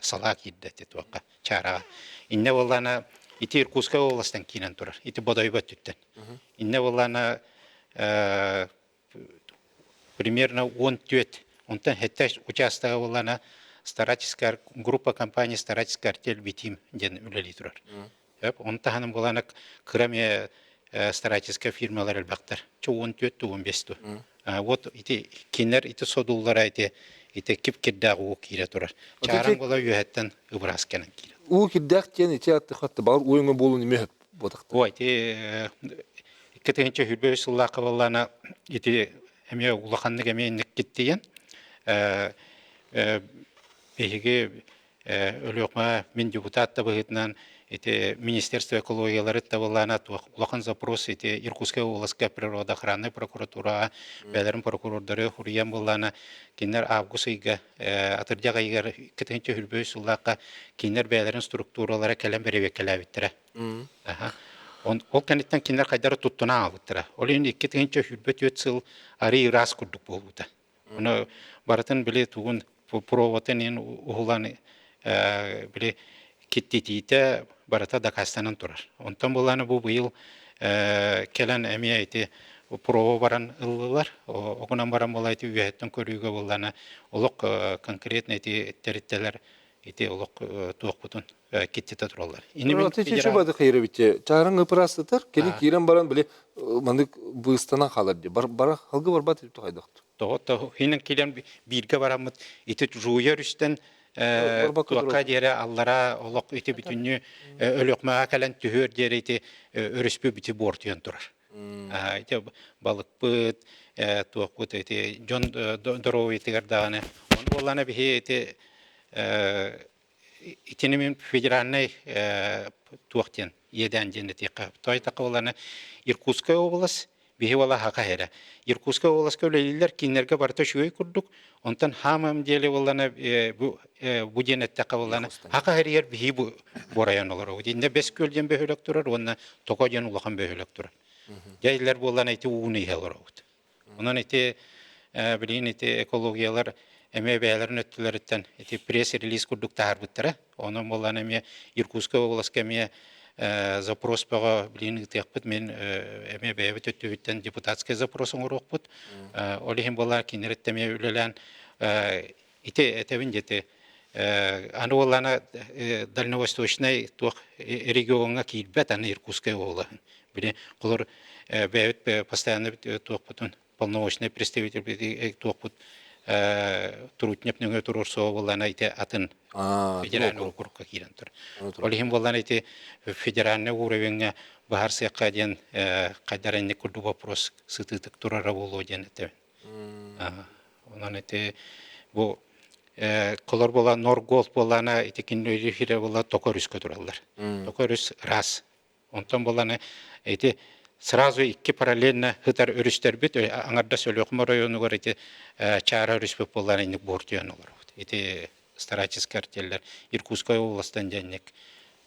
сала кирде тетуакка чара. Инне боллана ити Иркутская областан кирен турар. Ити бодойбат түттен. Инне боллана примерно 14 онтан хетташ участка боллана старательская группа компании старательский артель битим ден үлели турар. Онтан боллана кроме старательская фирмалар элбактар. 14-15 ту. Вот ити кинер ити содуллара ити кип кирдагы кире турар. Чаран бола үйәттен ыбрас кенен кире. У кирдак тен ити атты хатты бар уйыңы болу неме бодакты. Ой, ити кетенче хүрбө суллакы боллана ити эме улаханны геменник киттиен. Беге өлөкма мен депутатта быгытнан эти Министерство экологиялары табылана улахан запрос эти Иркутская областная природоохранная прокуратура бәлерин прокурордары хуриян боллана кинер август айга атырдяга айга кетенче хүрбөй суллакка кинер бәлерин структуралары калем беребек калабиттера. Ол кенеттен кинер кайдары туттуна алыттыра. Ол енді кетенче хүрбөт өтсыл ари рас курдук болута. Оны баратын биле тугун провотен ухуланы биле киттитите барата Дакастанан турар. Онтан боланы бу быйыл келен эме айты прово баран ыллылар. Огунан баран болайты үйәттен көрүүгө боллана олок конкретно эти территориялар эти олок туакпутун киттите туралар. Чече бады хайрабитте. Чарың ыпырастытыр. Кени кирен баран биле мандык быстана калар ди. Бара халгы барбат дип кайдыктыр. То хинен келен бирге барамыт ити жуя үстен туакка дере аллара олок ити бүтүнү өлөкмага кален түһөр дере ити өрүспү бити бортуян турар. Ити балыкпыт туакпыт ити жон дороу итигер даганы. Он боллана бихи ити итинемин федеральный туактен еден жендети кап. Тойтакы боллана Иркутская область бихи вала хакахера. Иркутская область көлелилер кинерге барта шуй курдук. Онтан хамам деле боллана бу денеттака боллана хакахер бихи бу бораян олар. Динде бес көлден бөхөлөк турар, онна токоден улахан бөхөлөк турар. Жайлар боллана ити уны хелор. Онан ити билин ити экологиялар эме бәйләрен өттүләрдән ити пресс-релиз курдук таарбыттыра. Онан боллана эме Иркутская область эме запрос пага билин текпит мен эме бәйбит өттүбүттен депутатский запросын урукпут. Олихим болар кинереттеме үлелән ите этебин жете аны боллана дальневосточный тук регионга килбет аны Иркутская область. Биле колор бәйбит постоянно тукпутун полномочный представитель тукпут турутнепнеге турурсо боллана ите атын федеральный округка кирен тур. Олихим боллана ите федеральный уровеньге бахар сыякка ден кайдарынны курду вопрос сытытык турара болу ден ите. Онан ите бу колор бола норгол болана итикиннөйдү хире бола токорус көтөрөлөр. Токорус раз. Онтон боланы эти сразу икки параллельно хытар өрүстөр бит аңарда Сөлөкмө району бар эти чара өрүспөк боллар иник бортуян олар. Эти старательский артельлер Иркутской областан денек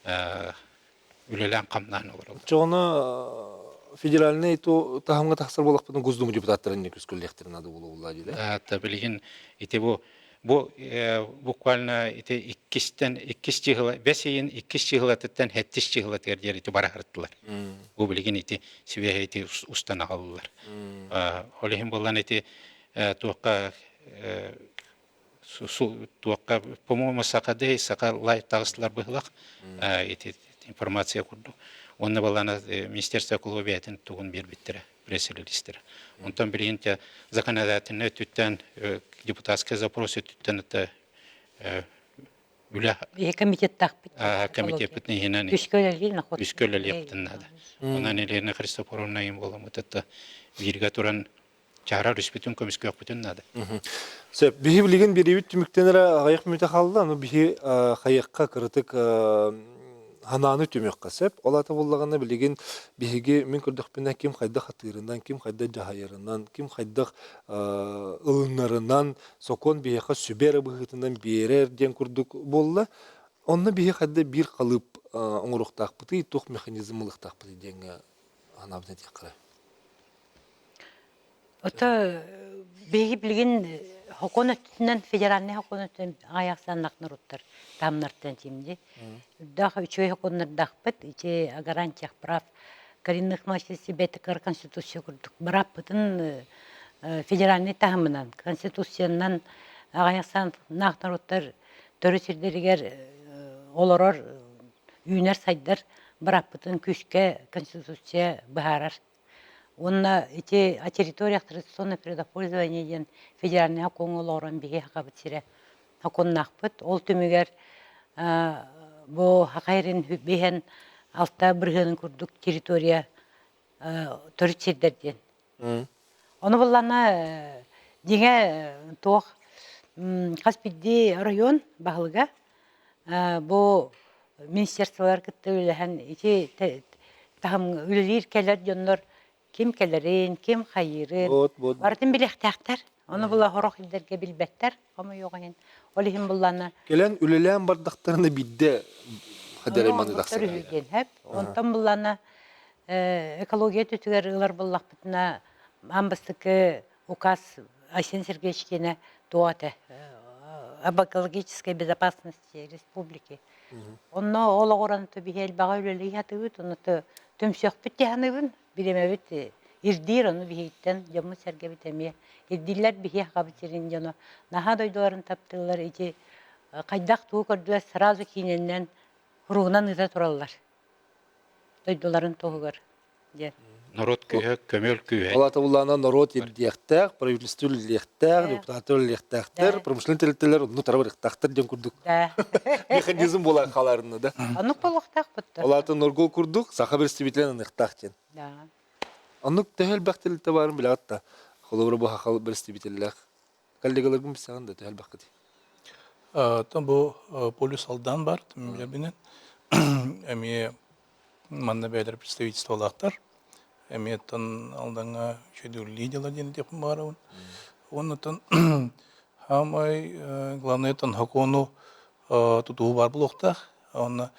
үлелен камнан олар. Жоғына федеральный то тахамга тахсыр болақ бұдың Госдумы депутаттарын не күскөллектерін ады болу олай дейді. Та билген эти бу буквально эти иккис чыгыла бесейин иккис чыгылаттан хеттис чыгылат гердер эти барахырттылар. Бу билген эти себе эти устан алалар. Олехим болан эти туакка туакка по-моему сакады сака лай тагыслар быхлак эти информация курду. Онна балана министерство клубиятын тугун бербиттер пресс-релизтер. Онтан биринте законодательный түттен депутатский запросы түттен это үле комитет тақпыт. комитет бүтін хинан үскөлел яптын нада. Онан Елена Христофоровна им болам это вирга туран чара рүспүтүн көмүскө бүтүн нада. Сөп бихи билеген беребит түмүктенер аяк мүтө калды, аны бихи хаякка кырытык хананы түмөккө сеп, олата боллаганы билеген бихиге мен көрдөкпүнө ким кайда хатырынан, ким кайда жахайырынан, ким кайда ылыннарынан, сокон бихига сүбер быгытынан берер ден курдук болла. Онна бихи кайда бир калып оңуруктакпыты, тук механизмлыктакпыты денге ханабына теккара. Ота беги билген хоконөттүнөн федеральный хоконөттөн аяқсаннакны руттар тамнартан тимди. Даха үчөй хоконнар дахпыт, иче гарантиях прав коренных мачтеси бетекар конституция курдук. Браппытын федеральный тахымынан, конституциянан аяқсаннакны руттар төрөсүрдеригер олорор үйнер сайдар браппытын күшке конституция бахарар. Онна эти о территориях традиционного предопользования ден федеральный хакон олорон биги хакабытсире хакон нахпыт. Ол түмүгер бу хакайрын бихен алта биргенин курдук территория төрүчердерден. Оны буллана диңе тох Каспийди район багылга бу министерстволар кыттылыхан эти тахым үлелер келер жоннор ким келерин, ким хайырын. Бардын билектактар. Оны була хорох илдерге билбеттер. Ама йогын. Олихим булланы. Келен үлелен бардактарына бидде хадерайманы даксыр. Онтан булланы экология түтүгер ылар буллакпытына амбастыкы указ Айсен Сергеевичкине туаты об экологической безопасности республики. Онно ологоран төбихел бага үлелей хатыбыт, оны төмсөк биттеханыбын. Bilemevit irdir onu bihitten camı sergebitemiye. İrdiller bihi kabitirin canı. Naha doyduların taptılar içi kaydak tuğu gördüler sırası kinenden ruğundan ıza turallar. Doyduların tuğu gör. Народ күйе, көмөл күйе. Олата буллана народ ирдияктар, правительство ирдияктар, депутаттар ирдияктар, промышленный телеттелер ну тарабы ирдияктар ден курдук. Механизм була каларында да. Анук болуктак бутты. Олата норгол курдук, саха берстибитлен ирдияктен. Да. Анук тәһел бактелте барын билатта. Холобро бу хакал берстибитлер. Коллегаларым бисаганда тәһел бакты. Там бу полис алдан бар, билбинен. Эми манна бәдер представительстволактар. Эметтен алдаңа шедүрли дела ден деп барабын. Оннан хамай главный тан хакону тутуу бар булокта. Онна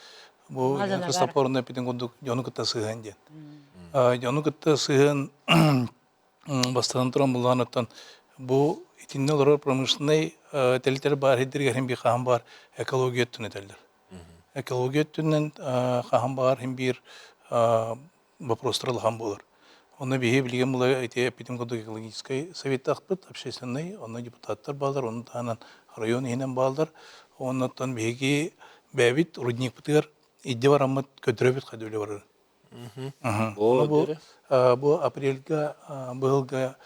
бу Христофоровна питен гондук жону кытта сыган ден. Жону кытта сыган бастан туран булганаттан бу итинне олар промышленный телтер бар хедирген би хам бар экология түнетелдер. Экология түнен хам бар хим бир вопростар алган болар. Оны бие билген була эти эпидемиологический экологический совет акпыт, общественный, оны депутаттар балдар, оны танан район енен балдар, оннан биги бәбит рудник бутыр, идде барамат көтөрөбүт кадөлө бар. Бу апрельга былга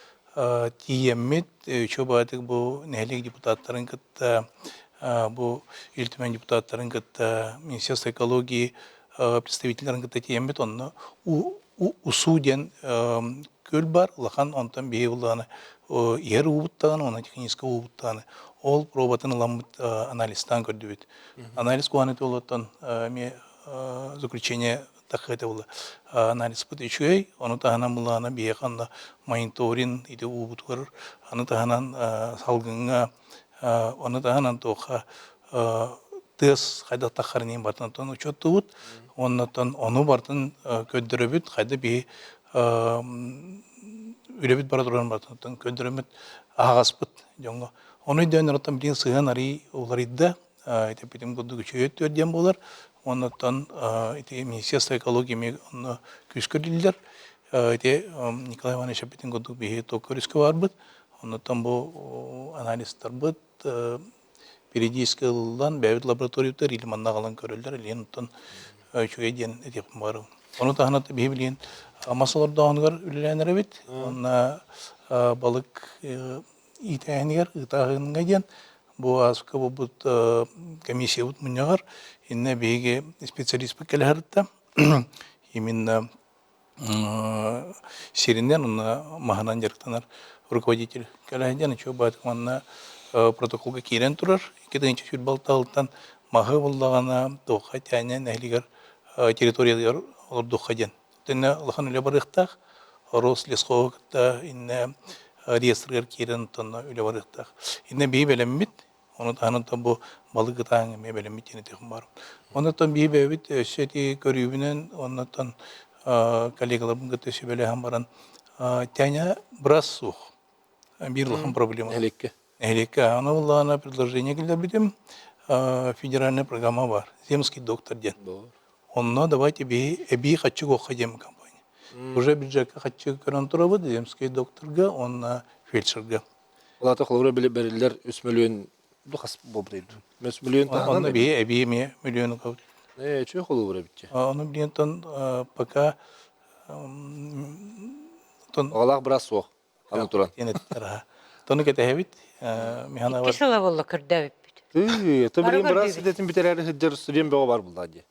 тиеммит чөбатык бу нелек депутаттарын кытта, бу илтмен депутаттарын кытта, Министерство экологии представительлерин кытта тиеммит, онно усуден көл бар, лахан онтан бие буланы ер убуттаганы, оны технический убуттаганы. Ол пробатын ламыт анализтан көрдүбүт. Анализ куанет олоттон ме заключение такыты было. Анализ бут ичүй, оны таханан булана бияканда мониторинг ити убутур, аны таханан салгынга, оны таханан тоха тыс хайда тахарнин бартан учоттубут, оннотон оны бартын көддөрөбүт, хайда би үлебит бара турган бартан көддөрөмөт агаспыт жоңго. Оны дөнөрөтөн билин сыган ари уларыдда, ити битим гудду күчөйөт өдөн болар. Оннотон ити Министерство экологии оны күскөрдүлөр. Ити Николай Иванович битим гудду бихи токөрүскө барбыт. Оннотон бу анализтер быт периодически ылдан бәбит лабораториялар илманна калан көрөлдөр, илентон чөй ден этеп бар. Оны таханат бихи билин масаларда онгар үлеләнер бит. Онна балык итәһенер итагынга ден бу аска бу комиссия бут мунягар инне беге специалист бекеләрдә именно сириннән онна маханан ярктанар руководитель кәләдән чө батканна протоколга кирен турар 2-нче чүр балталтан махы буллагана тоха тәнен әйлигәр территориялар олар дохаҗан тенә лахан үле барыктак Рослесховта инне реестргер кирен тонна үле барыктак инне бей белеммит оны таныта бу балык таң ме белеммит ene техм бар оннан бей бебит шети көрүбүнөн оннан коллегаларым гөтөсү беле хам баран тәня брас сух бир лахан проблема Элекке, она была на предложение, когда битим федеральная программа бар, земский доктор ден. Онно давайте би хочу го ходим компания. Уже бюджет хочу карантура земский докторга, он на фельдшерга. Олата холора берилер 3 миллион духас бобрейд. 3 миллион тахана. Он би миллион кау. Чё холора битти? Он блин пока Аллах брасо. Аны туран. Тоны кетебит. Механа бар. Кисела болла көрдөбүт. То билин брас детин битерәр хәҗәр студент бәгә бар булды.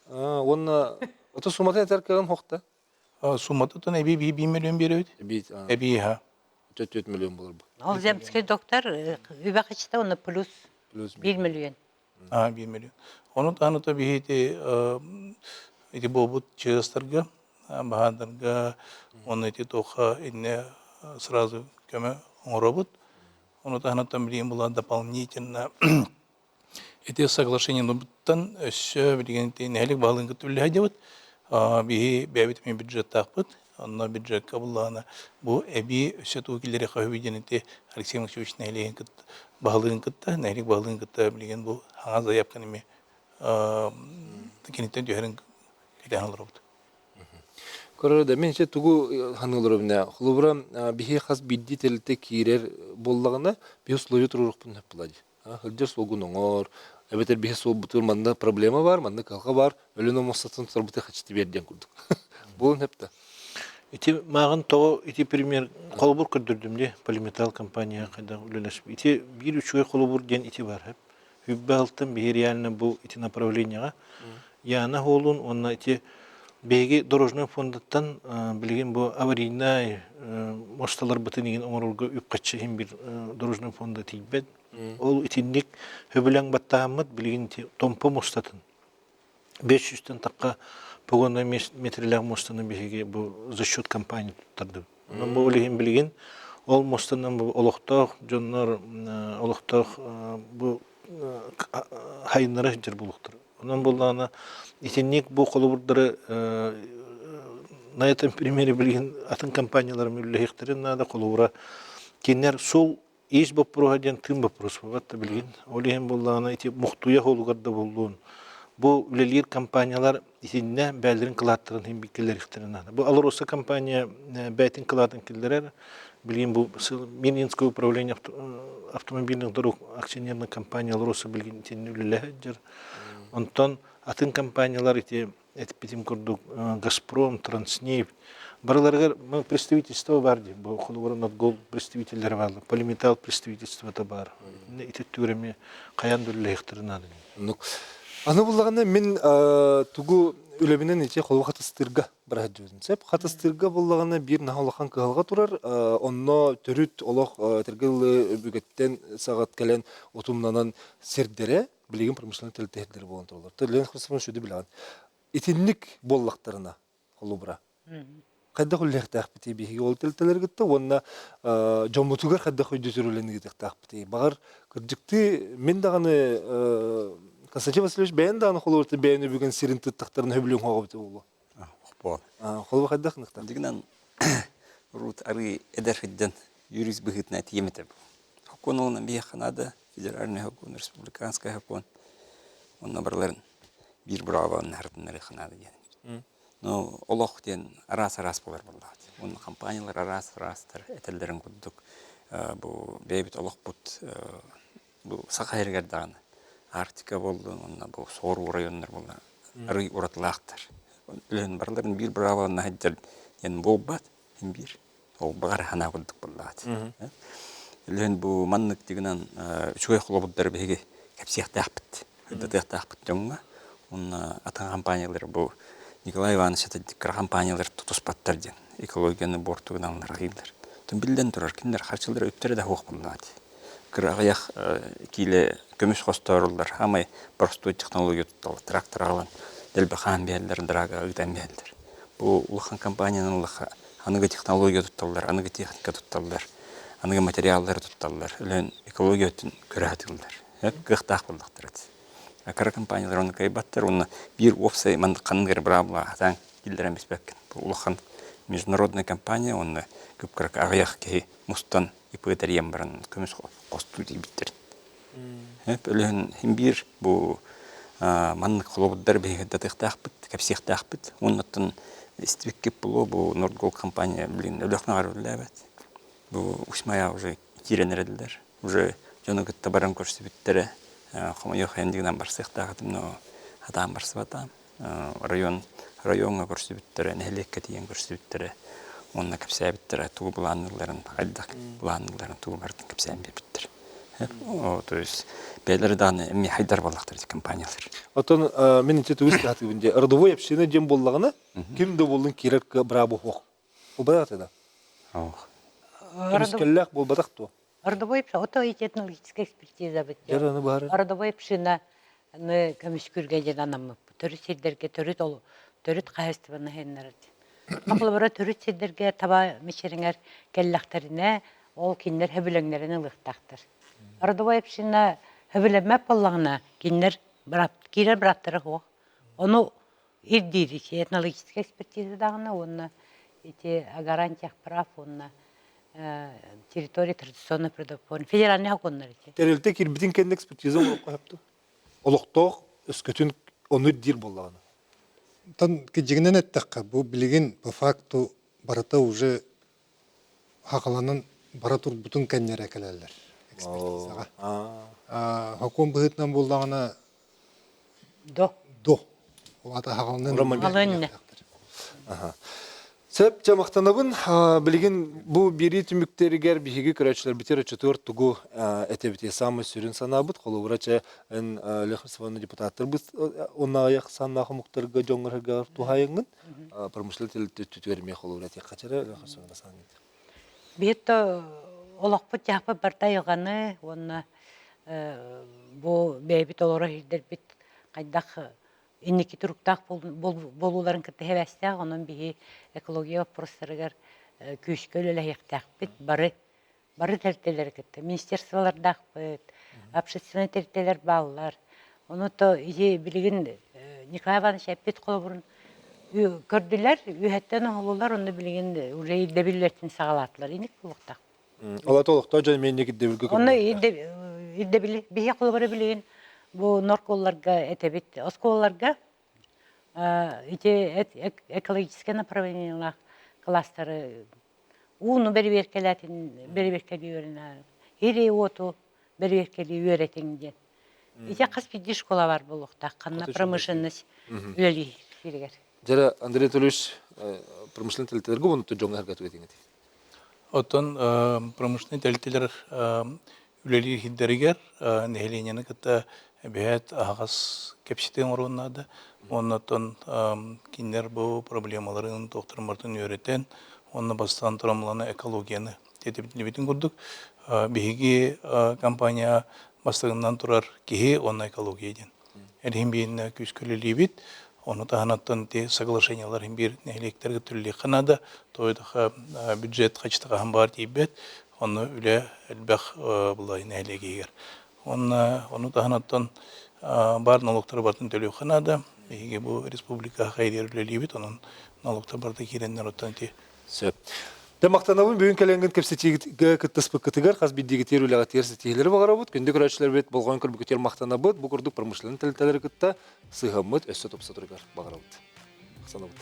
Онна ото сумата теркәгән хокта. Сумата то би 1 миллион берет. Би ха. 4 миллион булыр бу. Ал земский доктор үбәкчтә оны плюс 1 миллион. 1 миллион. Оны таныта бихите эти бобут честарга, бахадырга, он эти тоха инне сразу көмө оңробут. Оны таныта билин була дополнительно эти соглашения нубуттан өссө билгенти нелик балын күтүлө хадебут. Бихи бәбит мен бюджет таппыт. Онна бюджет кабыллана бу эби өссө тукилери хавиденити Алексей Максимович нелик кыт балын кытта, нелик балын кытта билген бу аңа заявканы ме кенеттен дүйерін кетен алырыбыд. Көрөрдө мен че тугу ханылырыбына хулубра бихи хас бидди телте кирер боллагына би условия турурукпун деп булады. Хылжыр солгун оңор, эбетер бихи сол бутур манда проблема бар, манда калка бар, өлөнө мостатын турбуты хачты берден курдук. Бул непта. Ити мағын тоғы ити пример қолыбыр көрдірдім де, полиметал компания қайда үлелесіп. Ити бір үшіге қолыбыр ден ити бар. Хүббі алтын бейір реально бұл ити направленияға. Яна холун, онна ити бейге дорожный фондаттан білген бұл аварийна мосталар бұтын еген оңырылға үпқатшы хем бір дорожный фонда тейбет. Ол итіндік хөбілен баттағамыд білген ити томпы мостатын. 500-тен таққа погонный метрлях мостаны беге бу за счет компании туттарды. Мен бу билген ол мостанын бу олоктох жоннор олоктох бу хайнары жер булуктур. Онан булганы итинник бу колубурдары на этом примере билген атын компаниялар мүллехтерин нада колубура кинер сол иш бу прогаден тым бу просват билген. Олеген булганы ити мухтуя холгарда булдун. Bu üleliyir kampanyalar içinde belirli kılattırın hem bilgiler ihtiyaçlarına. Bu Alrosa kampanya beytin kılattırın killer bilgin bu Minsk upravlение автомобильных дорог акционерная компания Alrosa bilgin içinde üleliyir. Ondan atın kampanyalar iti bizim kurduk Gazprom, Transneft. Baralarga представительство vardı. Bu kulvarın Notgol представительleri vardı. Polymetal представительство da var. Ne iti türemi kayan üleliyir ihtiyaçlarına. Аны буллаганда мен тугу үлебинен иче холу хатыстырга бара жүзүн сеп хатыстырга боллагана бир нахалахан кыгалга турар онно төрүт олох тергел бүгөттен сагат келен утумнанан сердере билеген промышленный телтехлер болгон туралар терлен хрисман шуды билган итинник боллактарына холу бара кайда хуллехтах бити биги ол телтелер гитте онна жомутугар кайда хойду сүрүлени гитте бити багар кыржыкты мен даганы Константин Васильевич бәйін дағаны қолы өрті бәйіні бүгін сирин тұттақтарын өбілің қоға біті болу. Бол. Қолы қайдақ нықтан? Дигнан рут ары эдерфидден юрист быгытна тиемете. Хокон олна бияханада федеральный хокон, республиканский хокон. Он набарларын бир браван нартынары ханада ден. Но олох ден арас болар болады. Он компаниялар арастар этелдерин куддук. Бу бейбит олох бут бу сахайргар даганы. Арктика болды, онна бұл сору райондар болды, ары уратылақтар. Үлен барларын бир браваны хаджар ен болбат, ен бир. Ол бағар хана күлдік болады. Үлен бұл маннық дегінен үшгөй құлабыддар беге кәпсияқты ақпыт. Өйдәті ақпыт жоңға. Онна атын компаниялар бұл Николай Иванович әтәдіккір компаниялар тұтыспаттар ден. Экологияны бортуғын алынар ғейдер. Түн білден тұрар, кендер қаршылары өттері да хоқ болады. Кырағаяқ кейлі көміс қостарылдар, амай простой технология тұтталы, трактор алан, дәлбі қан бәлдер, драга ұйдан бәлдер. Бұл ұлыған компанияның ұлыға анығы технология тұтталдар, анығы техника тұтталдар, анығы материалдар тұтталдар, үлен экология өтін көрі атылдар. Қықтақ болдықтыр әді. Кара компаниялар оны кайбаттар, оны бір опсай манды қанығыр бұрабыла атаң келдер әмес бәккен. Бұл ұлыған международная компания, оны көп кырак ағаяқ кей мұстан ипотариям баран көміс қосту дейбіттер. Өлен химбир бұл манны қолобыддар бейгі датықтақ біт, кәпсияқтақ біт. Оннаттың істівеккеп бұлы бұл Нордгол компания білін өліқна ғарылы әбәт. Бұл ұшмая уже тиренер әділдер. Уже жоны күтті баран көрсі біттері. Қомайық әндігінен барсықтақ әдім, но атам барсы батам. Районға көрсі біттері, нәлекке тиен көрсі біттері. Онна кәпсәй біттері, туғы бұланыларын, қайдақ бұланыларын туғы бардың кәпсәйін бе біттері. То есть бәлері дағыны әмі хайдар балақтар компаниялар. Отын мен интеті өз кәті бінде, ұрдывой әпшені дем болағына, кімді болдың керек бұрабы хоқ? Ол бадақ тәді? Кеміскелләқ бол бадақ то? Ұрдывой әпші, ото этнологическая экспертиза бітті. Яраны бары? Ұрдывой әпшіні көміскүрге жен анамы. Төріт селдерге, төріт қайыстыбаны хәйінлерді. Ақылы бұра төріт селдерге таба мешеріңер кәлләқтарына, ол кендер хөбіліңлерін ұлықтақтыр. Ұрдывой әпшіні хөбілемәп болағына кендер біраттыры қоқ. Оны ирдейді, этнологическая экспертиза дағына, оны гарантиях прав, оны территория традиционной продукции, федеральный хаконлар. Тәрелті кербітін кәнді экспертиза олық қойыпты. Олықтық өскөтін оны дир болағына. Тан кежігінен әттіққа, бұл білеген по факту барыта уже хақаланын баратур бұтын кәннер әкелелер. Экспертизаға. Хакон бұғытнан болдағына До. Олата хақаланын Алынны. Сәп жамақтанабын, білген бұл бері түміктерігер бігігі көрәтшілер бітері чөтір тұғу әтебіте самы сүрін санабыд. Қолы ұрача Лехрсваны депутаттар біз онна аяқ саннағы мұқтарға жоңғырға тұхайыңын промышлы телді түтверме қолы ұрате қачары Лехрсваны санайды. Бетті олақпыт жақпы барта еғаны, оны бұл бәйбіт олары хилдер бет қайдақ инники туруктак болуларын кытты хевестек, онун биһи экология вопростарыгар күйшкөлөлө яктакпыт, бары тертелер кытты. Министерстволардакпыт, общественный тертелер баллар. Оны то ие билигин Николай Иванович эппит колобурун көрдүлөр, үйөттөн олулар, оны билигин уже идебилертин сагалатылар, иник булуктак. Ола толукта жана меннеки дебилге Оны идебили, биһи колобуру билигин bu Норколларга этебит, осколларга экологическое направление кластеры уну берберкели өрінар, ири оту берберкели өретіңден. Қаспиди школа бар болуқта, қанна промышленность үлелі филгер. Жара Андрей Толевич промышленный тәлтелерге оны жоңға әргәту етіңді? Оттон промышленный тәлтелер үлелі хиддерігер нәхеленені кітті бәйет ағас кепсетен орынады. Оннан кинер бу проблемаларын тоқтырмартын өретен, онны бастан тұрамланы экологияны тетебітін күрдік. Беги компания бастығынан тұрар кеге онна экология ден. Әрхем бейін күскілі бит, оны тағанаттан те соглашениялар бір нәйлектерге түрлі қанада, тойдыға бюджет қачтыға бар дейбет, оны үлі әлбәқ бұлай нәйлегегер. Оны тағанаттан бар налогтар бартын төлеу қанада, беги бұл республика қайдер үлі бит, оның налогтар барды кереннер оттан те. Сөп. Дәмақтанабын бүгін кәләнген кәпсетігі күттіспі күтігер, қаз биддегі теруліға терсі тегілері бағара бұд. Күнді көрәтшілер бет болған көрбі күтер мақтана бұд. Бұл күрдік промышлының тәлітәлері күтті. Сыға мұд, өсі топса тұрғар бағара бұд. Мақтана бұд.